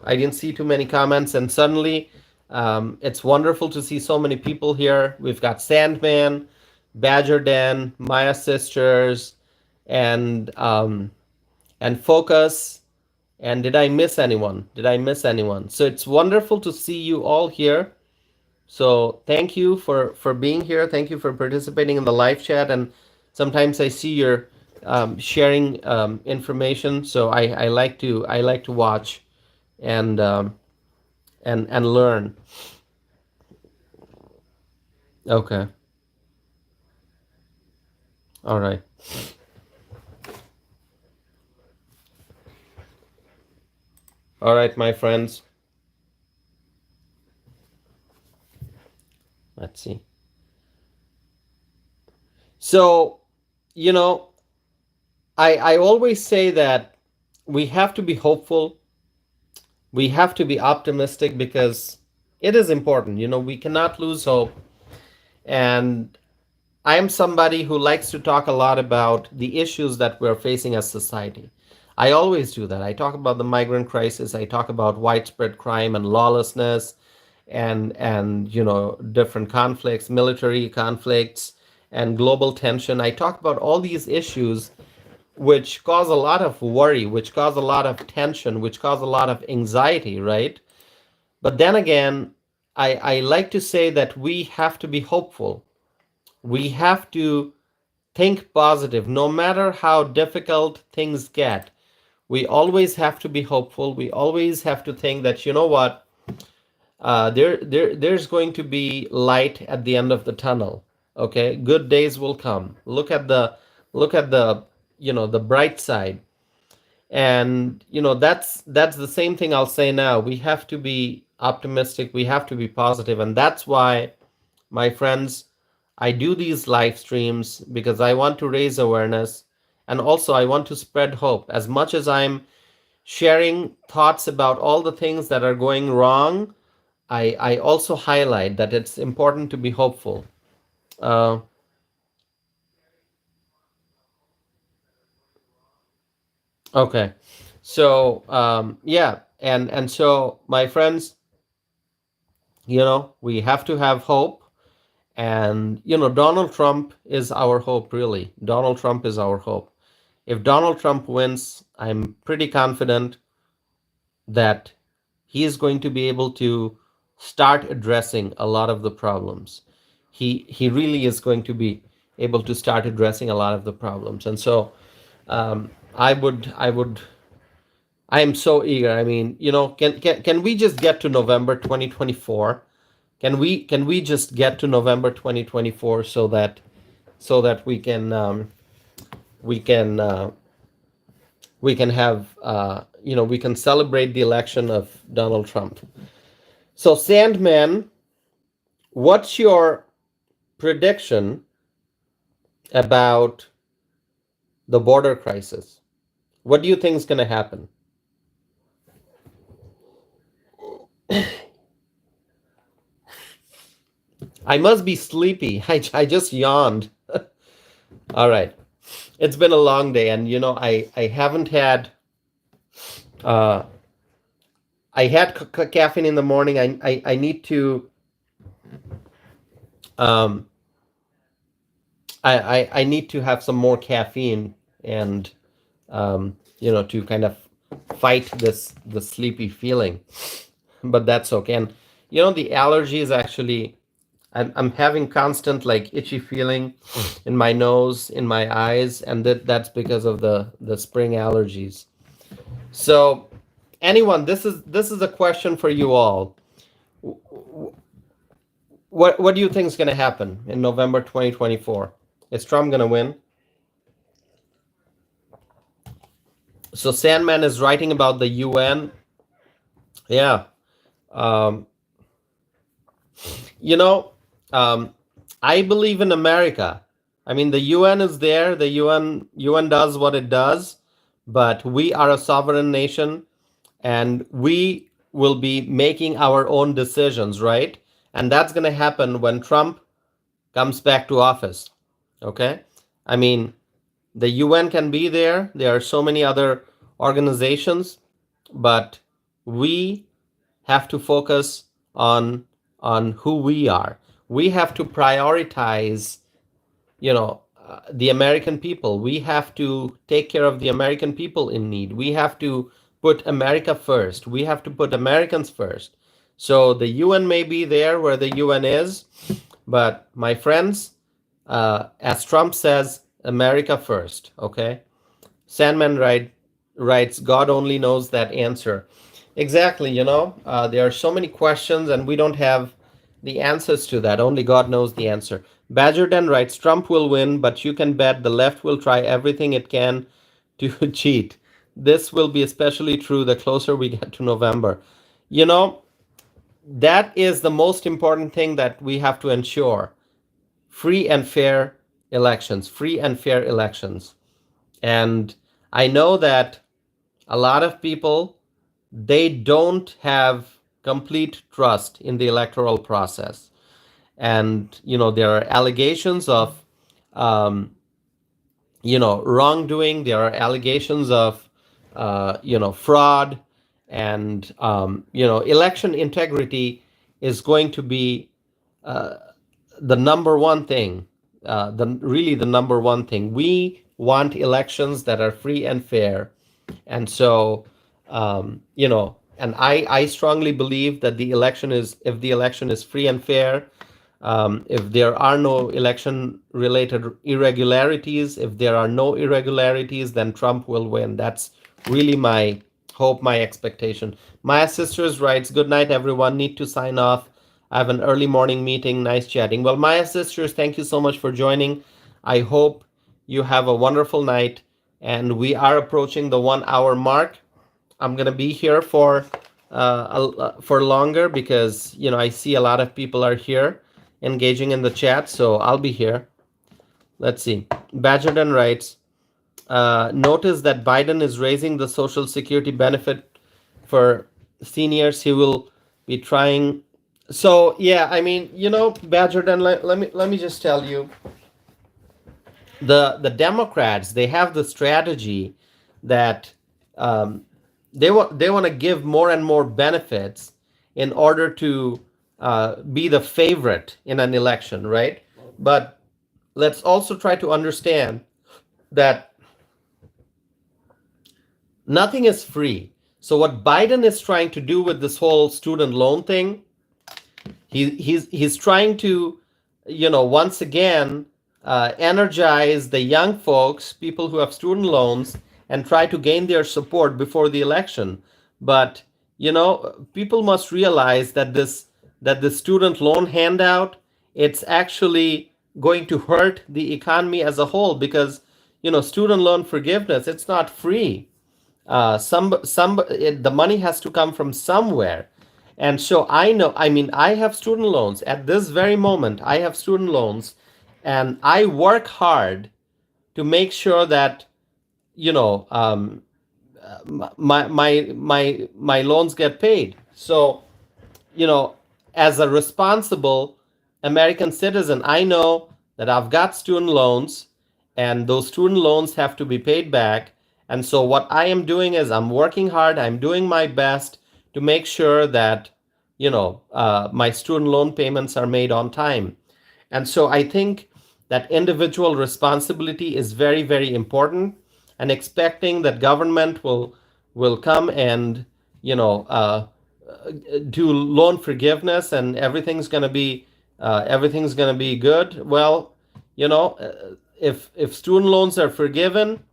A: didn't see too many comments. And suddenly, it's wonderful to see so many people here. We've got Sandman, Badger Den, Maya Sisters, and Focus. And did I miss anyone? So it's wonderful to see you all here. So thank you for being here. Thank you for participating in the live chat. And sometimes I see you're sharing information. So I like to watch and and learn. Okay. All right. All right, my friends. Let's see. So, I always say that we have to be hopeful. We have to be optimistic because it is important. We cannot lose hope. And I am somebody who likes to talk a lot about the issues that we're facing as society. I always do that. I talk about the migrant crisis. I talk about widespread crime and lawlessness, and different conflicts, military conflicts, and global tension. I talk about all these issues which cause a lot of worry, which cause a lot of tension, which cause a lot of anxiety, right? But then again, I like to say that we have to be hopeful. We have to think positive. No matter how difficult things get, we always have to be hopeful. We always have to think that, what, there's going to be light at the end of the tunnel. Okay, good days will come. Look at the the bright side. And that's the same thing I'll say now. We have to be optimistic, we have to be positive, and that's why, my friends, I do these live streams, because I want to raise awareness, and also I want to spread hope. As much as I'm sharing thoughts about all the things that are going wrong, I also highlight that it's important to be hopeful. uh, okay. So yeah, and so, my friends, we have to have hope. And Donald Trump is our hope, really. Donald Trump is our hope. If Donald Trump wins, I'm pretty confident that he is going to be able to start addressing a lot of the problems. He really is going to be able to start addressing a lot of the problems. And so I am so eager. I mean, can we just get to November 2024? Can we just get to November 2024, so that we can we can have we can celebrate the election of Donald Trump. So, Sandman, what's your prediction about the border crisis? What do you think is going to happen? I must be sleepy. I just yawned. All right. It's been a long day, and I haven't had uh I had caffeine in the morning. I need to um I need to have some more caffeine, and to kind of fight the sleepy feeling. But that's okay. And the allergy is actually, I'm having constant like itchy feeling in my nose, in my eyes, and that's because of the spring allergies. So anyone, this is a question for you all. What do you think is going to happen in November 2024? Is Trump going to win? So Sandman is writing about the UN. Yeah. Um, you know, um, I believe in America. I mean, the UN is there. The UN does what it does, but we are a sovereign nation, and we will be making our own decisions, right? And that's going to happen when Trump comes back to office. Okay? I mean, the UN can be there. There are so many other organizations, but we have to focus on who we are. We have to prioritize, the American people. We have to take care of the American people in need. We have to put America first. We have to put Americans first. So the UN may be there where the UN is, but my friends, as Trump says, America first. Okay. Sandman writes, God only knows that answer. Exactly, there are so many questions, and we don't have the answers to that. Only God knows the answer. Badger Den writes, Trump will win, but you can bet the left will try everything it can to cheat. This will be especially true the closer we get to November. You know, that is the most important thing that we have to ensure. Free and fair elections, free and fair elections. And I know that a lot of people, they don't have complete trust in the electoral process. And there are allegations of um, wrongdoing. There are allegations of fraud, and election integrity is going to be uh, the number one thing. The number one thing. We want elections that are free and fair. And so, and I strongly believe that if the election is free and fair, if there are no election related irregularities, if there are no irregularities, then Trump will win. That's really my hope, my expectation. Maya Sisters writes, good night, everyone. Need to sign off. I have an early morning meeting. Nice chatting. Well, Maya Sisters, thank you so much for joining. I hope you have a wonderful night. And we are approaching the 1 hour mark. I'm gonna be here for longer because I see a lot of people are here engaging in the chat, so I'll be here. Let's see. Badgerton writes, notice that Biden is raising the Social Security benefit for seniors. He will be trying. So yeah, I mean, Badgerton, let me just tell you, the Democrats, they have the strategy that they want to give more and more benefits in order to be the favorite in an election, right? But let's also try to understand that nothing is free. So what Biden is trying to do with this whole student loan thing, he's trying to, once again, energize the young folks, people who have student loans, and try to gain their support before the election. But people must realize that the student loan handout, it's actually going to hurt the economy as a whole, because student loan forgiveness, it's not free. The money has to come from somewhere. And so I have student loans at this very moment. I have student loans, and I work hard to make sure that my loans get paid. So as a responsible American citizen, I know that I've got student loans, and those student loans have to be paid back. And so what I am doing is I'm working hard. I'm doing my best to make sure that my student loan payments are made on time. And so I think that individual responsibility is very, very important, and expecting that government will come and do loan forgiveness and everything's gonna be good. Well, if student loans are forgiven,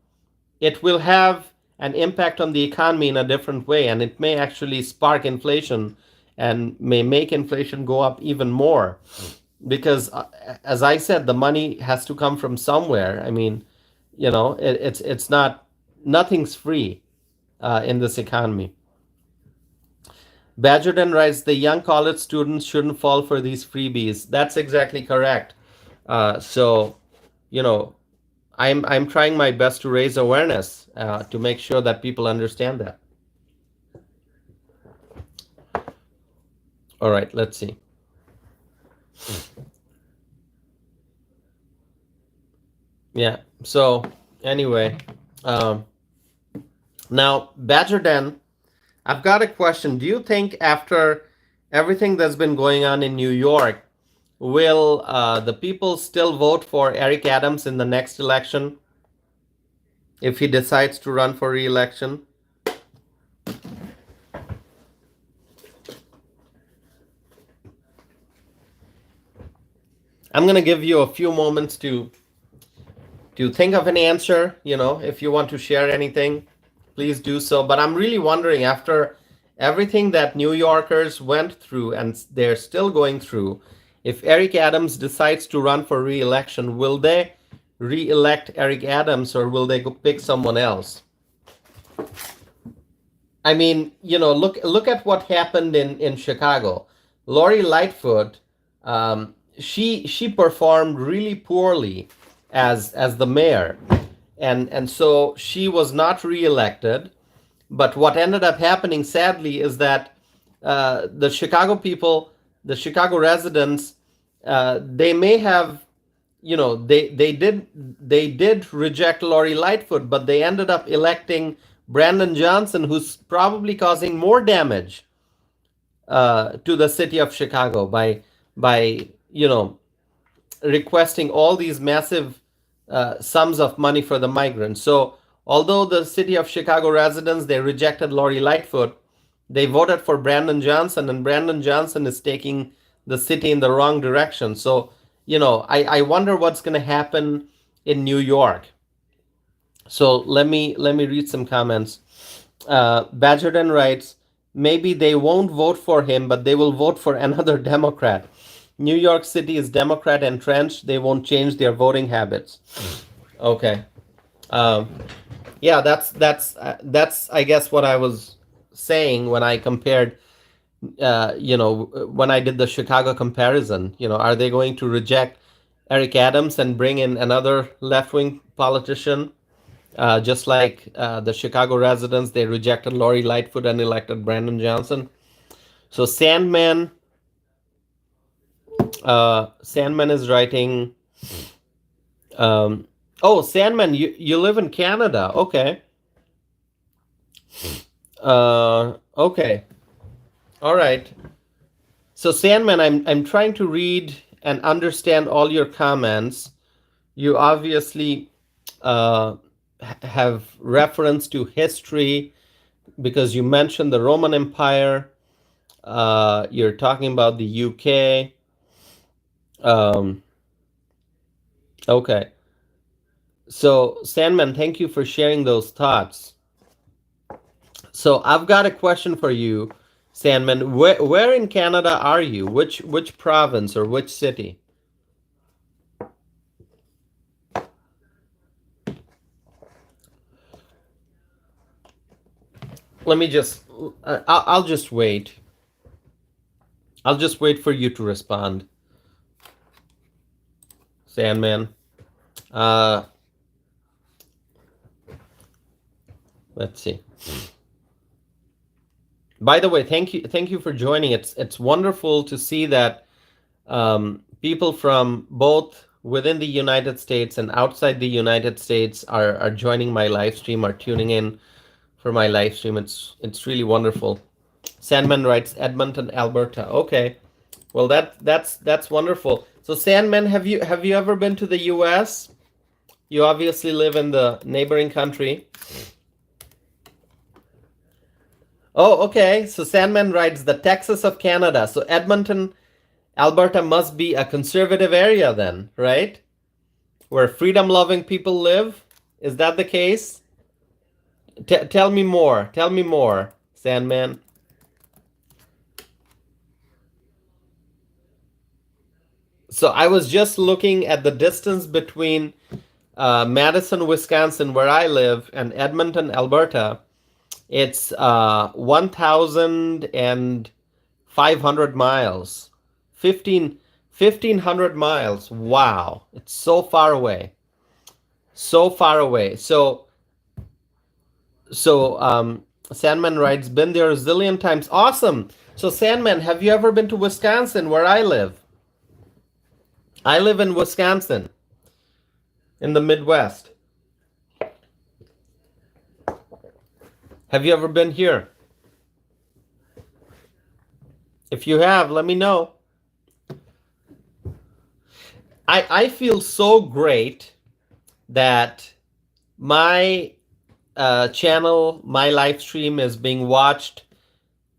A: it will have an impact on the economy in a different way, and it may actually spark inflation and may make inflation go up even more, because as I said, the money has to come from somewhere. I mean, it's not, nothing's free in this economy. Badgerton writes, the young college students shouldn't fall for these freebies. That's exactly correct. So, I'm trying my best to raise awareness to make sure that people understand that. All right, let's see. Yeah. So anyway, now Badgerton, I've got a question. Do you think after everything that's been going on in New York, will the people still vote for Eric Adams in the next election if he decides to run for re-election? I'm going to give you a few moments to think of an answer. If you want to share anything, please do so. But I'm really wondering, after everything that New Yorkers went through and they're still going through, if Eric Adams decides to run for re-election, will they re-elect Eric Adams, or will they go pick someone else? I mean, look at what happened in Chicago. Lori Lightfoot, she performed really poorly as the mayor, and so she was not reelected. But what ended up happening, sadly, is that the Chicago people, the Chicago residents, they may have, they did reject Lori Lightfoot, but they ended up electing Brandon Johnson, who's probably causing more damage to the city of Chicago by requesting all these massive sums of money for the migrants. So although the city of Chicago residents, they rejected Lori Lightfoot, they voted for Brandon Johnson, and Brandon Johnson is taking the city in the wrong direction. So I wonder what's going to happen in New York. So let me read some comments. Badgerton writes, maybe they won't vote for him, but they will vote for another Democrat. New York City is Democrat entrenched. They won't change their voting habits. Okay. Yeah, that's I guess what I was saying when I compared, when I did the Chicago comparison. Are they going to reject Eric Adams and bring in another left-wing politician? Just like the Chicago residents, they rejected Lori Lightfoot and elected Brandon Johnson. So Sandman is writing. Oh, Sandman, you live in Canada. Okay. Okay. All right. So Sandman, I'm trying to read and understand all your comments. You obviously have reference to history because you mentioned the Roman Empire. You're talking about the UK. Okay. So Sandman, thank you for sharing those thoughts. So I've got a question for you, Sandman. Where in Canada are you? Which province or which city? Let me just, I'll just wait. I'll just wait for you to respond, Sandman. Let's see. By the way, thank you for joining. It's wonderful to see that people from both within the United States and outside the United States are joining my live stream, are tuning in for my live stream. It's really wonderful. Sandman writes Edmonton, Alberta. Okay. Well, that's wonderful. So Sandman, have you ever been to the US? You obviously live in the neighboring country. Oh, okay. So Sandman writes the Texas of Canada. So Edmonton, Alberta must be a conservative area then, right? Where freedom-loving people live? Is that the case? Tell me more. Tell me more, Sandman. So I was just looking at the distance between Madison, Wisconsin, where I live, and Edmonton, Alberta. It's 1,500 miles. 1,500 miles. Wow. It's so far away. So far away. So Sandman writes, been there a zillion times. Awesome. So Sandman, have you ever been to Wisconsin, where I live? I live in Wisconsin, in the Midwest. Have you ever been here? If you have, let me know. I feel so great that my channel, my live stream is being watched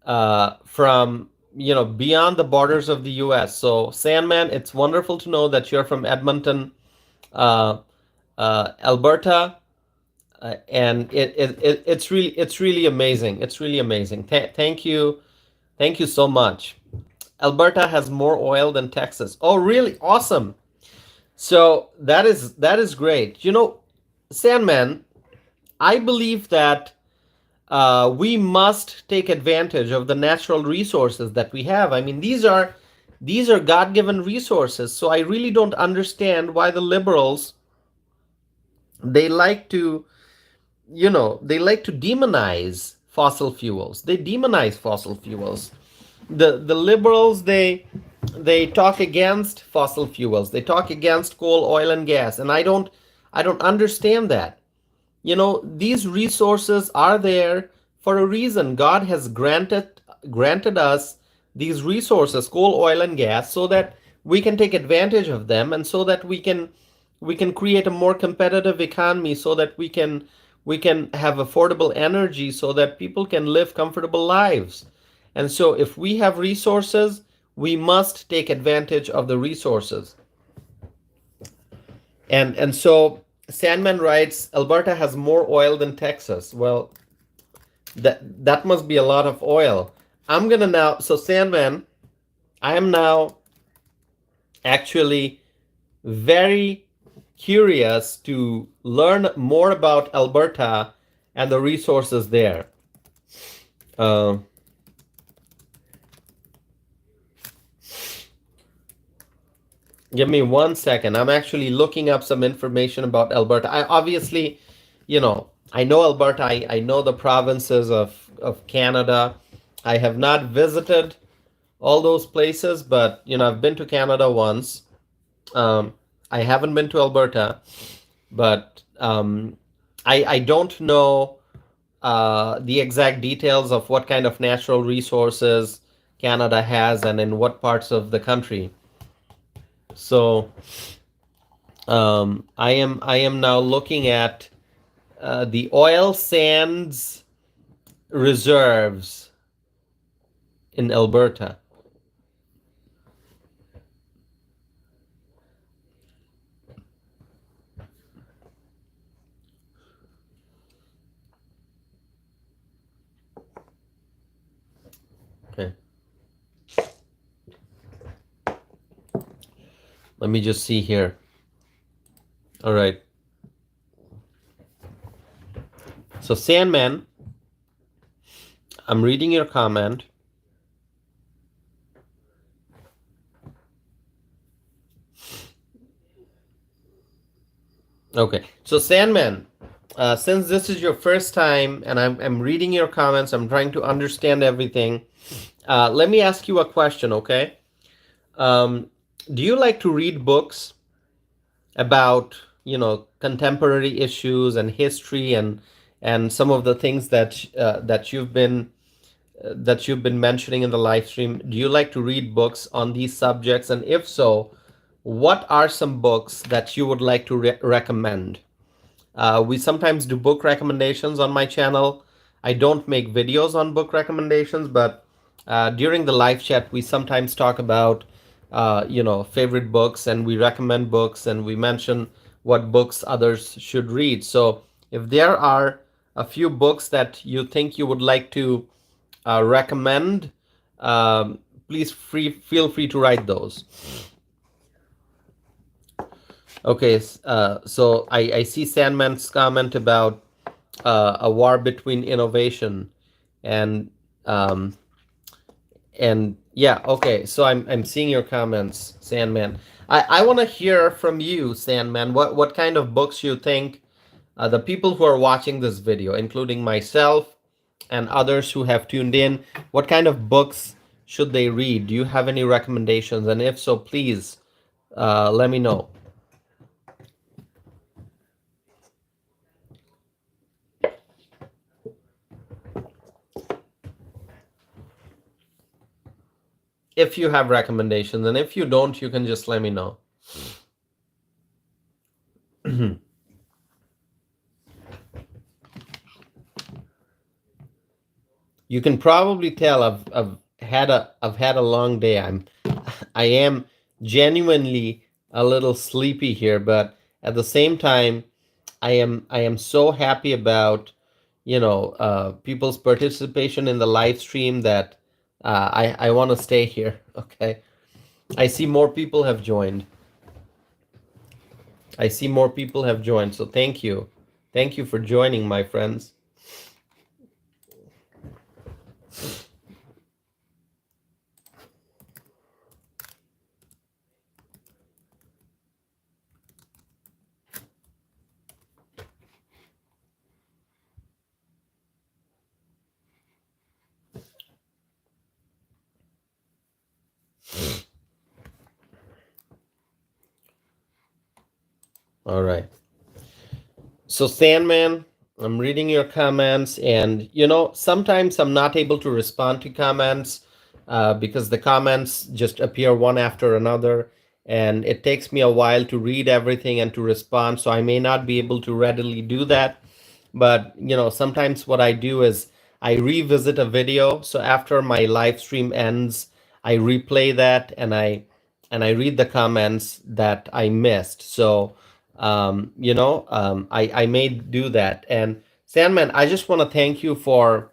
A: from beyond the borders of the US. So Sandman, it's wonderful to know that you're from Edmonton, Alberta, and it's really amazing. It's really amazing. Thank you so much. Alberta has more oil than Texas. Oh, really? Awesome. So that is great. Sandman, I believe that we must take advantage of the natural resources that we have. I mean, these are God-given resources. So I really don't understand why the liberals, they like to demonize fossil fuels. They demonize fossil fuels. The liberals, they talk against fossil fuels. They talk against coal, oil, and gas. And I don't understand that. These resources are there for a reason. God has granted us these resources, coal, oil, and gas, so that we can take advantage of them, and so that we can create a more competitive economy, so that we can have affordable energy, so that people can live comfortable lives. And so if we have resources, we must take advantage of the resources. And so Sandman writes, Alberta has more oil than Texas. Well, that must be a lot of oil. So Sandman, I am now actually very curious to learn more about Alberta and the resources there. Give me 1 second. I'm actually looking up some information about Alberta. I obviously, I know Alberta. I know the provinces of Canada. I have not visited all those places, but I've been to Canada once. I haven't been to Alberta, but I don't know the exact details of what kind of natural resources Canada has and in what parts of the country. So I am now looking at the oil sands reserves in Alberta. Okay. Let me just see here. All right. So Sandman, I'm reading your comment. Okay. So Sandman, since this is your first time and I'm reading your comments, I'm trying to understand everything. Let me ask you a question, okay? Do you like to read books about, contemporary issues and history, and some of the things that you've been mentioning in the live stream? Do you like to read books on these subjects? And if so, what are some books that you would like to recommend? We sometimes do book recommendations on my channel. I don't make videos on book recommendations, but during the live chat, we sometimes talk about, favorite books, and we recommend books, and we mention what books others should read. So if there are a few books that you think you would like to recommend, um, please feel free to write those. Okay, so I see Sandman's comment about a war between innovation and um, and yeah, okay. So I'm seeing your comments, Sandman. I want to hear from you, Sandman. What kind of books you think the people who are watching this video, including myself and others who have tuned in, what kind of books should they read? Do you have any recommendations? And if so, please let me know. If you have recommendations, and if you don't, you can just let me know. You can probably tell I've had a long day. I am genuinely a little sleepy here, but at the same time, I am so happy about people's participation in the live stream that I want to stay here. Okay, I see more people have joined. I see more people have joined, so thank you for joining, my friends. All right. So, Sandman, I'm reading your comments, and sometimes I'm not able to respond to comments because the comments just appear one after another, and it takes me a while to read everything and to respond. So, I may not be able to readily do that. But, sometimes what I do is I revisit a video. So, after my live stream ends, I replay that, and I read the comments that I missed. So, I may do that. And Sandman, I just want to thank you for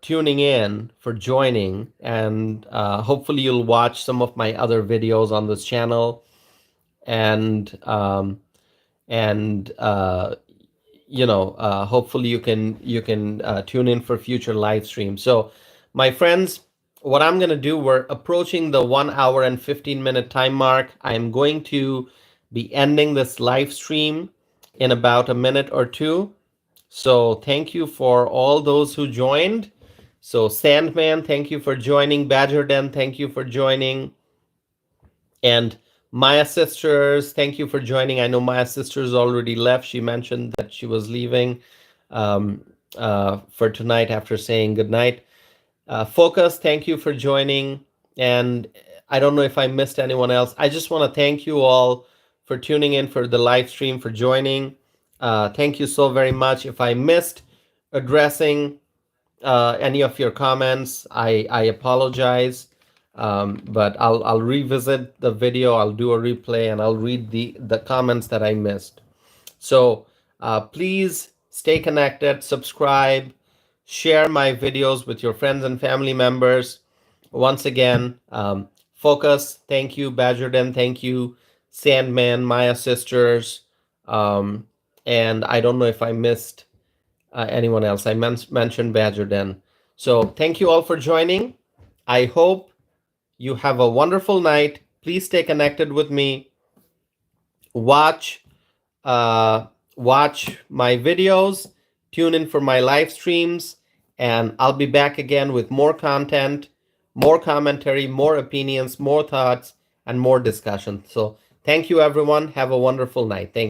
A: tuning in, for joining, and hopefully you'll watch some of my other videos on this channel, and and hopefully you can tune in for future live streams. So, my friends, what I'm gonna do, we're approaching the 1 hour and 15-minute time mark. I'm going to be ending this live stream in about a minute or two. So thank you for all those who joined. So Sandman, thank you for joining. Badger Den, thank you for joining. And Maya Sisters, thank you for joining. I know Maya Sisters already left. She mentioned that she was leaving for tonight after saying good night. Focus, thank you for joining. And I don't know if I missed anyone else. I just want to thank you all for tuning in for the live stream, for joining. Thank you so very much. If I missed addressing any of your comments, I apologize. But I'll revisit the video. I'll do a replay, and I'll read the comments that I missed. So please stay connected, subscribe, share my videos with your friends and family members. Once again, Focus, thank you. Badger Den, thank you. Sandman, Maya Sisters, and I don't know if I missed anyone else. I mentioned Badger Den. So thank you all for joining. I hope you have a wonderful night. Please stay connected with me. Watch watch my videos, tune in for my live streams, and I'll be back again with more content, more commentary, more opinions, more thoughts, and more discussion. So thank you, everyone. Have a wonderful night. Thank